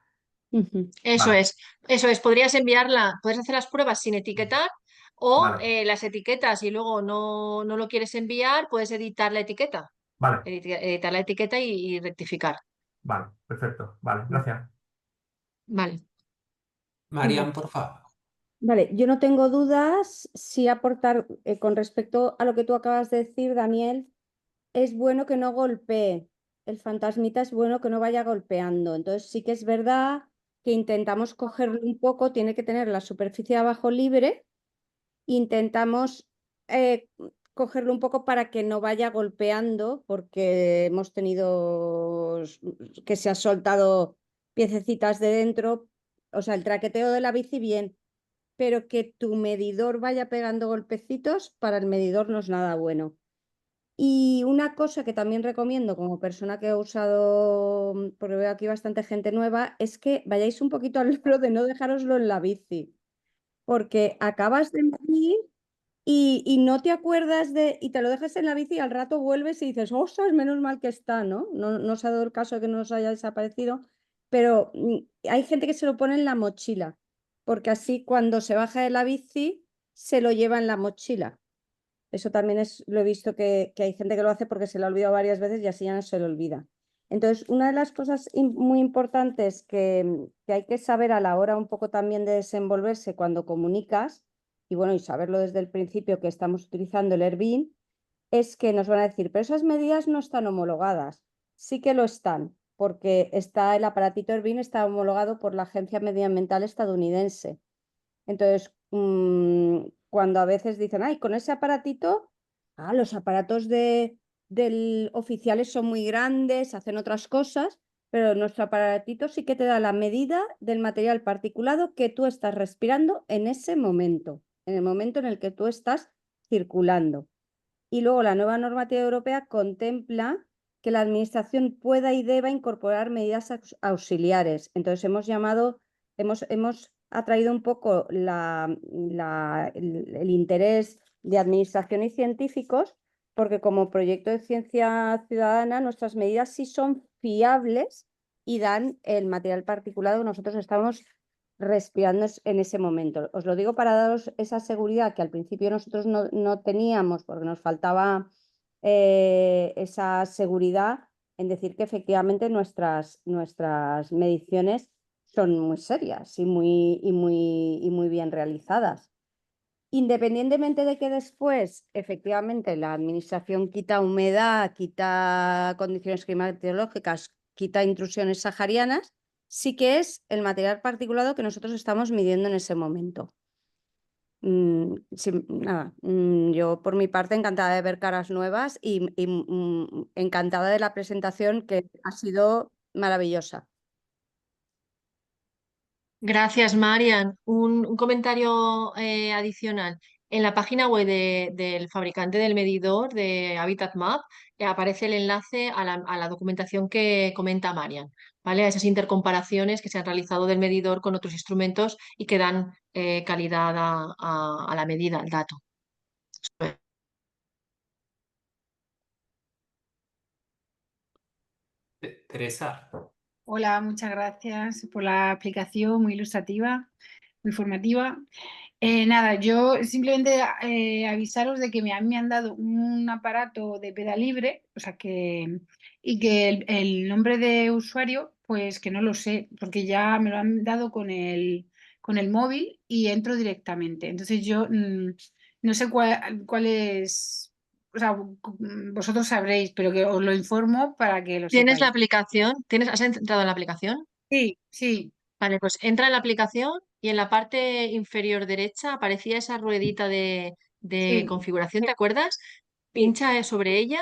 Ujú. Eso Vale, es, eso es. Podrías enviarla, puedes hacer las pruebas sin etiquetar o vale, las etiquetas y luego no lo quieres enviar, puedes editar la etiqueta, vale, editar la etiqueta y rectificar. vale, perfecto, vale, gracias. Vale. Marian, por favor. Vale, yo no tengo dudas si aportar con respecto a lo que tú acabas de decir, Daniel, es bueno que no golpee. El fantasmita es bueno que no vaya golpeando. Entonces sí que es verdad que intentamos cogerlo un poco, tiene que tener la superficie de abajo libre. Intentamos eh, cogerlo un poco para que no vaya golpeando, porque hemos tenido que se ha soltado piececitas de dentro, o sea, el traqueteo de la bici bien, pero que tu medidor vaya pegando golpecitos, para el medidor no es nada bueno. Y una cosa que también recomiendo como persona que ha usado, porque veo aquí bastante gente nueva, es que vayáis un poquito al loro de no dejároslo en la bici, porque acabas de medir y no te acuerdas y te lo dejas en la bici y al rato vuelves y dices, ostras, menos mal que está, ¿no? No se ha dado el caso de que nos haya desaparecido, pero hay gente que se lo pone en la mochila, porque así cuando se baja de la bici se lo lleva en la mochila. Eso también lo he visto que hay gente que lo hace porque se lo ha olvidado varias veces y así ya no se lo olvida. Entonces, una de las cosas muy importantes que hay que saber a la hora un poco también de desenvolverse cuando comunicas, y bueno, y saberlo desde el principio que estamos utilizando el Airbnb, es que nos van a decir, pero esas medidas no están homologadas. Sí que lo están, porque el aparatito Airbnb está homologado por la Agencia Medioambiental estadounidense. Entonces, cuando a veces dicen, ay, con ese aparatito, los aparatos del oficiales son muy grandes, hacen otras cosas, pero nuestro aparatito sí que te da la medida del material particulado que tú estás respirando en ese momento, en el momento en el que tú estás circulando. Y luego la nueva normativa europea contempla que la administración pueda y deba incorporar medidas auxiliares. Entonces hemos atraído un poco el interés de administración y científicos, porque como proyecto de ciencia ciudadana nuestras medidas sí son fiables y dan el material particulado que nosotros estamos respirando en ese momento. Os lo digo para daros esa seguridad que al principio nosotros no teníamos porque nos faltaba esa seguridad en decir que efectivamente nuestras mediciones son muy serias y muy bien realizadas. Independientemente de que después, efectivamente, la administración quita humedad, quita condiciones climatológicas, quita intrusiones saharianas, sí que es el material particulado que nosotros estamos midiendo en ese momento. Nada, yo por mi parte encantada de ver caras nuevas y encantada de la presentación que ha sido maravillosa. Gracias, Marian. Un comentario adicional. En la página web del fabricante del medidor de Habitat Map aparece el enlace a la documentación que comenta Marian, ¿vale? A esas intercomparaciones que se han realizado del medidor con otros instrumentos y que dan calidad a la medida, al dato. Teresa, Hola, muchas gracias por la explicación, muy ilustrativa, muy informativa. Nada, yo simplemente avisaros de que a mí me han dado un aparato de peda libre, o sea y que el nombre de usuario, pues que no lo sé, porque ya me lo han dado con el móvil y entro directamente. Entonces yo no sé cuál es, o sea, vosotros sabréis, pero que os lo informo para que lo ¿Tienes la sepáis. aplicación? ¿Has entrado en la aplicación? Sí, sí, Vale, pues entra en la aplicación y en la parte inferior derecha aparecía esa ruedita de sí, configuración, ¿te acuerdas? sí, Pincha sobre ella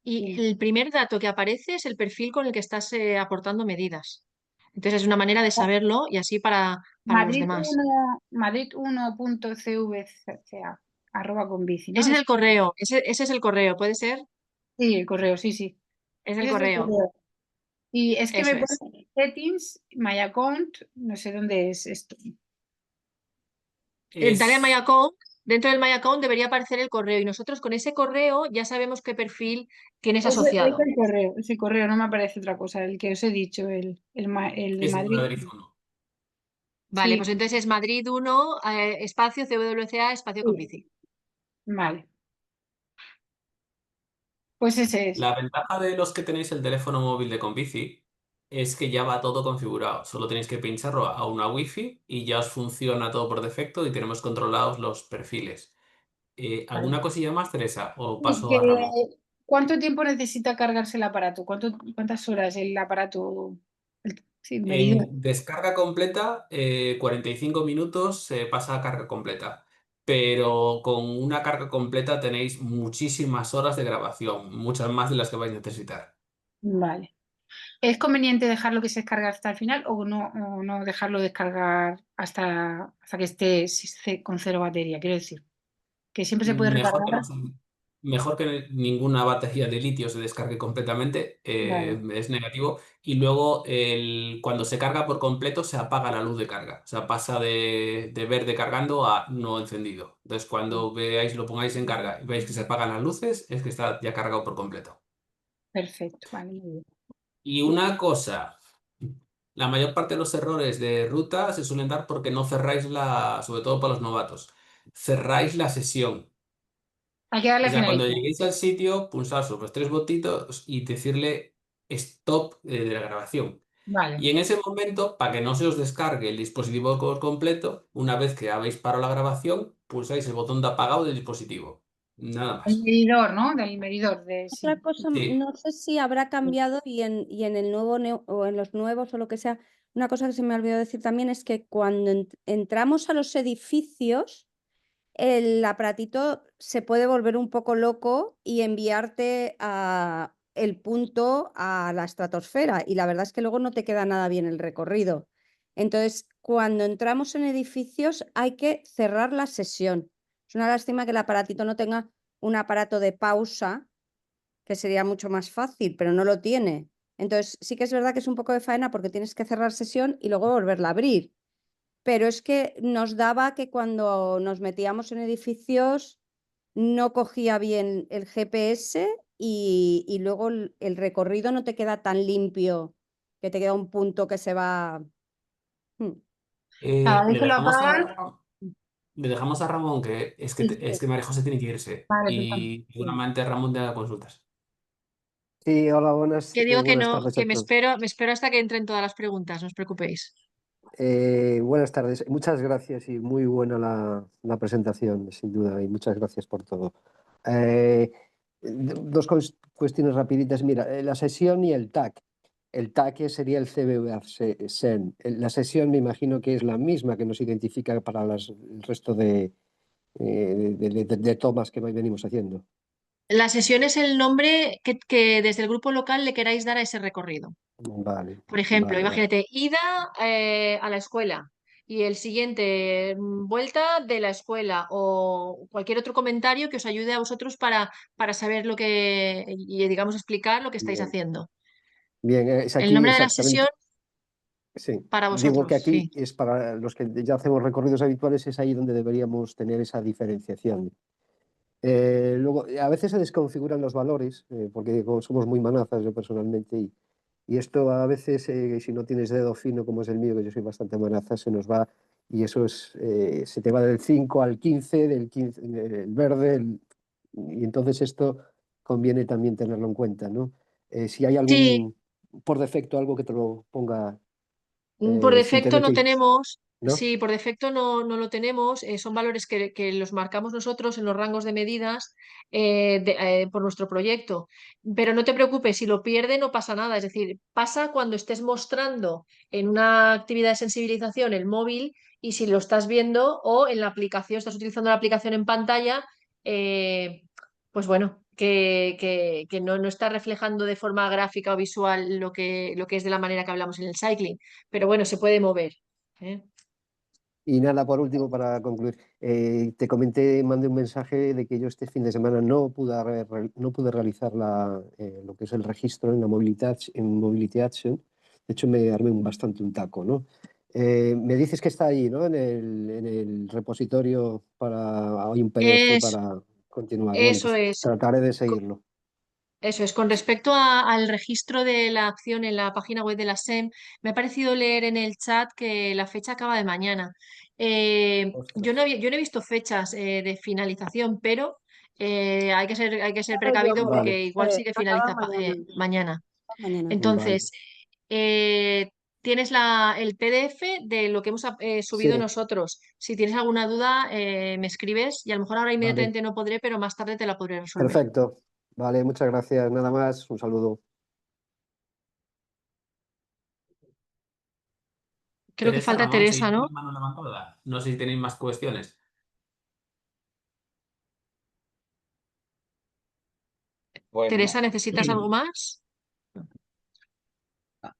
y sí. el primer dato que aparece es el perfil con el que estás aportando medidas. Entonces es una manera de saberlo y así para los demás. Madrid1.cvca arroba bici, ¿no? Ese es el correo, ese es el correo, ¿puede ser? Sí, el correo, sí, sí. Es el Ese es el correo, correo. Y es que eso me es. pone settings, my account, no sé dónde es esto. Dale a My es, Account, dentro del My Account debería aparecer el correo y nosotros con ese correo ya sabemos qué perfil tienes asociado. Ese correo, no me aparece otra cosa, el que os he dicho, el de es Madrid. Madrid 1. Vale, pues Sí, entonces es Madrid 1, espacio CWCA, espacio con sí, bici. vale. Pues ese es. La ventaja de los que tenéis el teléfono móvil de Convici es que ya va todo configurado. Solo tenéis que pincharlo a una Wi-Fi y ya os funciona todo por defecto y tenemos controlados los perfiles. Vale. ¿Alguna cosilla más, Teresa? ¿O Y paso a Ramón? ¿cuánto tiempo necesita cargarse el aparato? ¿Cuántas horas el aparato? Sí, el medidor. En descarga completa, 45 minutos se pasa a carga completa. Pero con una carga completa tenéis muchísimas horas de grabación, muchas más de las que vais a necesitar. Vale. ¿Es conveniente dejarlo que se descargue hasta el final o no dejarlo descargar hasta que esté con cero batería? Quiero decir, que siempre se puede Mejor que, recargar. no mejor que ninguna batería de litio se descargue completamente, Vale, es negativo. Y luego cuando se carga por completo se apaga la luz de carga. O sea, pasa de verde cargando a no encendido. Entonces cuando veáis, lo pongáis en carga y veis que se apagan las luces, es que está ya cargado por completo. perfecto, vale, muy bien. Y una cosa, la mayor parte de los errores de ruta se suelen dar porque no cerráis sobre todo para los novatos, cerráis la sesión. Hay que O darle sea, cuando finalizar. lleguéis al sitio, pulsar sobre los tres botitos y decirle stop de la grabación. Vale. Y en ese momento, para que no se os descargue el dispositivo por completo, una vez que habéis parado la grabación, pulsáis el botón de apagado del dispositivo. Nada El más. medidor, ¿no? Del medidor, Otra sí. cosa, Sí. no sé si habrá cambiado y en el nuevo o en los nuevos o lo que sea, una cosa que se me olvidó decir también es que cuando entramos a los edificios, el aparatito se puede volver un poco loco y enviarte el punto a la estratosfera y la verdad es que luego no te queda nada bien el recorrido. Entonces, cuando entramos en edificios hay que cerrar la sesión. Es una lástima que el aparatito no tenga un aparato de pausa, que sería mucho más fácil, pero no lo tiene. Entonces, sí que es verdad que es un poco de faena porque tienes que cerrar sesión y luego volverla a abrir. Pero es que nos daba que cuando nos metíamos en edificios no cogía bien el GPS y luego el recorrido no te queda tan limpio, que te queda un punto que se va. Cada vez Le que lo dejamos apagan, a, Le dejamos a Ramón, que es que, Sí, es que María José tiene que irse. vale, Y seguramente Ramón te da consultas. Sí, hola, buenas, Que digo que buenas no, tardes que a todos. me espero hasta que entren todas las preguntas, no os preocupéis. Buenas tardes, muchas gracias y muy buena la presentación, sin duda, y muchas gracias por todo. Dos cuestiones rapiditas. Mira, la sesión y el TAC. El TAC sería el CBV-SEN. La sesión me imagino que es la misma que nos identifica para el resto de tomas que venimos haciendo. La sesión es el nombre que desde el grupo local le queráis dar a ese recorrido. Vale, Por ejemplo, vale, vale. imagínate, ida a la escuela y el siguiente, vuelta de la escuela o cualquier otro comentario que os ayude a vosotros para saber lo que, y digamos, explicar lo que estáis Bien, haciendo. bien, es El aquí nombre de la sesión exactamente. Sí, para digo que vosotros, aquí sí. es para los que ya hacemos recorridos habituales, es ahí donde deberíamos tener esa diferenciación. Luego, a veces se desconfiguran los valores, porque somos muy manazas yo personalmente, y esto a veces, si no tienes dedo fino como es el mío, que yo soy bastante manaza, se nos va, y eso es, se te va del 5 al 15, del 15, el verde, y entonces esto conviene también tenerlo en cuenta, ¿no? Si hay Sí, algún, por defecto, algo que te lo ponga por sin defecto tener no que, tenemos, ¿no? sí, por defecto no lo tenemos, son valores que los marcamos nosotros en los rangos de medidas por nuestro proyecto. Pero no te preocupes, si lo pierde no pasa nada, es decir, pasa cuando estés mostrando en una actividad de sensibilización el móvil y si lo estás viendo o en la aplicación, estás utilizando la aplicación en pantalla, pues bueno. Que no está reflejando de forma gráfica o visual lo que es de la manera que hablamos en el cycling, pero bueno, se puede mover. ¿Eh? Y nada, por último, para concluir, te comenté, mandé un mensaje de que yo este fin de semana no pude realizar lo que es el registro en la Mobility Action. De hecho, me armé bastante un taco, ¿no? Me dices que está ahí, ¿no? En el repositorio hay un PDF Es, para continuar. Bueno, eso pues es. trataré de seguirlo. Eso es, con respecto al registro de la acción en la página web de la SEM, me ha parecido leer en el chat que la fecha acaba de mañana. Ostras. Yo no he visto fechas de finalización, pero hay que ser Claro, yo, precavido Vale, porque igual sí que acaba finaliza mañana. mañana. Mañana. vale. Entonces, tienes el PDF de lo que hemos subido Sí, nosotros. Si tienes alguna duda, me escribes y a lo mejor ahora vale. inmediatamente no podré, pero más tarde te la podré resolver. Perfecto. Vale, muchas gracias. Nada más. Un saludo. Creo que Teresa, falta Ramón, Teresa, seguís con ¿no? la mano levantada. No sé si tenéis más cuestiones. Pues Teresa, no. ¿necesitas algo más?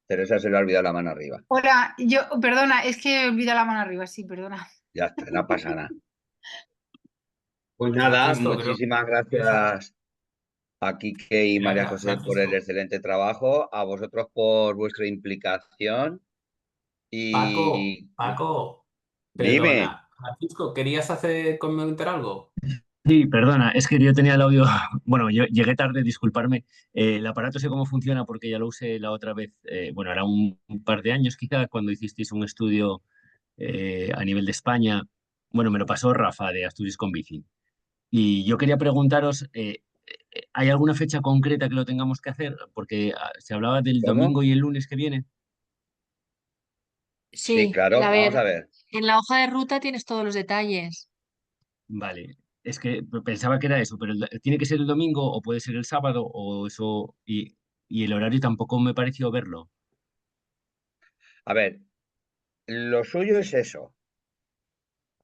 Teresa se le ha olvidado la mano arriba. Hola, perdona, es que he olvidado la mano arriba, sí, perdona. Ya está, no pasa nada. Pues nada, Francisco, creo que muchísimas Teresa. gracias a Quique y María Gracias, José por el Francisco. excelente trabajo, a vosotros por vuestra implicación y Paco, dime, perdona. Francisco, ¿querías comentar algo? Sí, perdona, es que yo tenía el audio, bueno, yo llegué tarde, disculparme. El aparato sé cómo funciona porque ya lo usé la otra vez, bueno, era un par de años quizá cuando hicisteis un estudio a nivel de España. Bueno, me lo pasó Rafa de Asturias con Bici. Y yo quería preguntaros, ¿hay alguna fecha concreta que lo tengamos que hacer? Porque se hablaba del ¿cómo? domingo y el lunes que viene. Sí, Sí, claro, a vamos a ver, ver. en la hoja de ruta tienes todos los detalles. Vale, es que pensaba que era eso, pero ¿tiene que ser el domingo o puede ser el sábado o eso? Y el horario tampoco me pareció verlo. A ver, lo suyo es eso.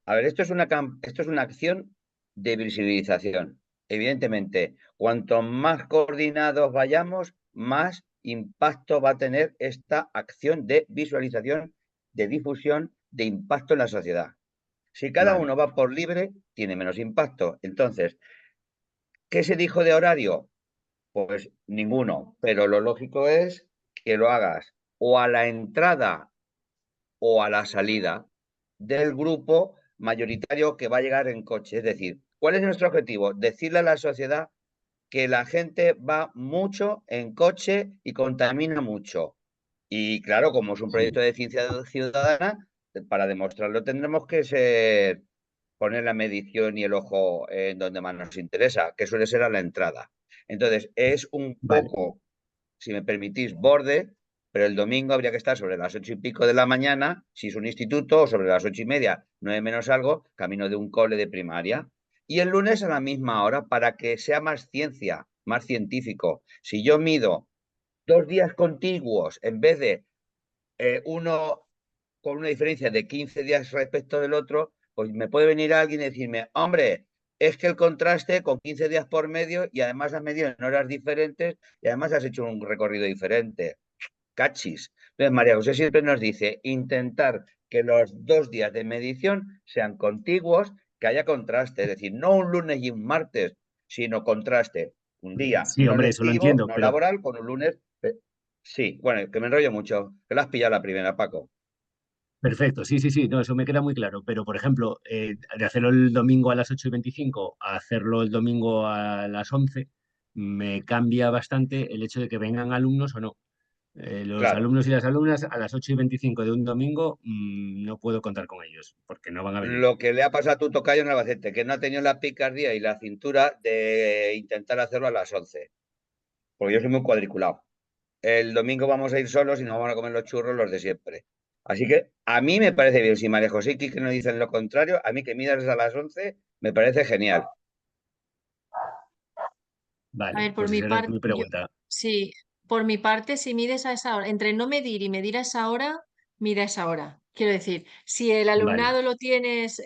A ver, esto es una acción de visibilización. Evidentemente, cuanto más coordinados vayamos, más impacto va a tener esta acción de visualización, de difusión, de impacto en la sociedad. Si cada Vale. uno va por libre, tiene menos impacto. Entonces, ¿qué se dijo de horario? Pues ninguno, pero lo lógico es que lo hagas o a la entrada o a la salida del grupo mayoritario que va a llegar en coche. Es decir, ¿cuál es nuestro objetivo? Decirle a la sociedad que la gente va mucho en coche y contamina mucho. Y claro, como es un Sí. proyecto de ciencia ciudadana, para demostrarlo tendremos que ser poner la medición y el ojo en donde más nos interesa, que suele ser a la entrada. Entonces, es un Vale. poco, si me permitís, borde, pero el domingo habría que estar sobre las 8:00 de la mañana, si es un instituto, o sobre las 8:30, 9 menos algo, camino de un cole de primaria. Y el lunes a la misma hora, para que sea más ciencia, más científico. Si yo mido 2 días contiguos en vez de uno con una diferencia de 15 días respecto del otro, pues me puede venir alguien y decirme, hombre, es que el contraste con 15 días por medio y además has medido en horas diferentes y además has hecho un recorrido diferente. Cachis. Entonces, María José siempre nos dice intentar que los 2 días de medición sean contiguos, que haya contraste, es decir, no un lunes y un martes, sino contraste. Un día Sí, no hombre, eso lo lectivo, entiendo, no pero laboral, con un lunes. Sí, bueno, que me enrollo mucho, que lo has pillado la primera, Paco. perfecto, sí, sí, sí, no, eso me queda muy claro. Pero, por ejemplo, de hacerlo el domingo a las 8:25 a hacerlo el domingo a las 11, me cambia bastante el hecho de que vengan alumnos o no. Los Claro, alumnos y las alumnas a las 8:25 de un domingo no puedo contar con ellos porque no van a venir. lo que le ha pasado a tu tocayo en Albacete, que no ha tenido la picardía y la cintura de intentar hacerlo a las 11, porque yo soy muy cuadriculado. El domingo vamos a ir solos y nos vamos a comer los churros los de siempre. Así que a mí me parece bien. Si María José y Quique nos dicen lo contrario, a mí que midas a las 11 me parece genial. A Vale, ver, por pues mi esa era parte, mi pregunta. sí, por mi parte, si mides a esa hora, entre no medir y medir a esa hora, mira a esa hora. Quiero decir, si el Vale, alumnado lo tienes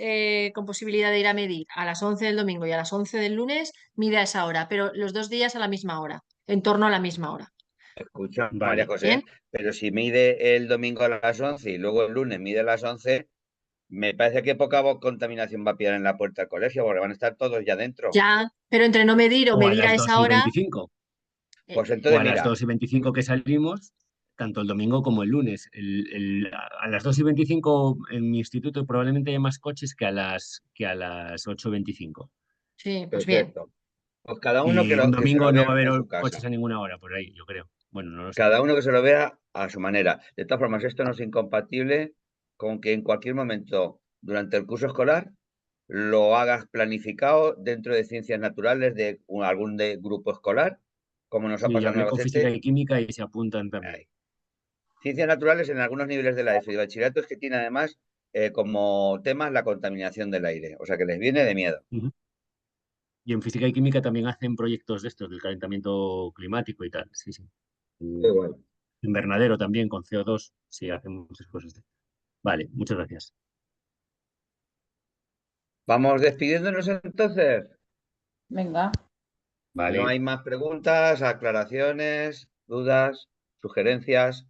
con posibilidad de ir a medir a las 11 del domingo y a las 11 del lunes, mide a esa hora, pero los 2 días a la misma hora, en torno a la misma hora. Escucha, María vale. ¿Bien? José, pero si mide el domingo a las 11 y luego el lunes mide a las 11, me parece que poca contaminación va a pillar en la puerta del colegio, porque van a estar todos ya dentro. Ya, pero entre no medir o O a medir a las esa dos y hora, veinticinco Pues o entonces, a las mira, 2:25 que salimos, tanto el domingo como el lunes. A las 2:25 en mi instituto probablemente haya más coches que a las 8:25. sí, pues bien. perfecto. Pues cada uno Y un que se domingo lo no vea va a haber en su coches casa. a ninguna hora por ahí, yo creo. Bueno, no lo sé. Cada uno que se lo vea a su manera. De todas formas, esto no es incompatible con que en cualquier momento durante el curso escolar lo hagas planificado dentro de ciencias naturales de algún grupo escolar, como nos ha Sí, yo pasado en hablé con física Albacete. y química y se apuntan también. Ay. Ciencias naturales en algunos niveles de la ESO y bachillerato es que tiene además como temas la contaminación del aire, o sea que les viene de miedo. Ujú. Y en física y química también hacen proyectos de estos, del calentamiento climático y tal. Sí, sí. Qué Y guay. invernadero también con CO2. Sí, hacen muchas cosas. Vale, muchas gracias. Vamos despidiéndonos entonces. Venga, No Vale. hay más preguntas, aclaraciones, dudas, sugerencias.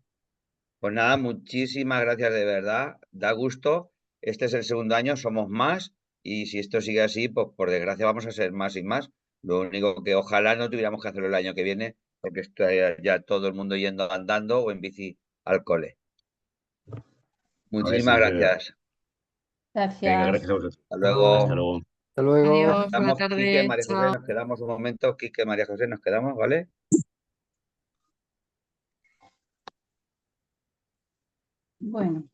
Pues nada, muchísimas gracias de verdad. Da gusto. Este es el segundo año, somos más y si esto sigue así, pues por desgracia vamos a ser más y más. Lo único que ojalá no tuviéramos que hacerlo el año que viene, porque está ya todo el mundo yendo andando o en bici al cole. A ver si Muchísimas se vea. gracias. Venga, gracias. gracias a vosotros. Hasta Hasta luego. luego. Hasta luego. Adiós, buena Quedamos, Quique, tarde, María José, chao. nos quedamos un momento. Quique, María José, nos quedamos, ¿vale? Bueno.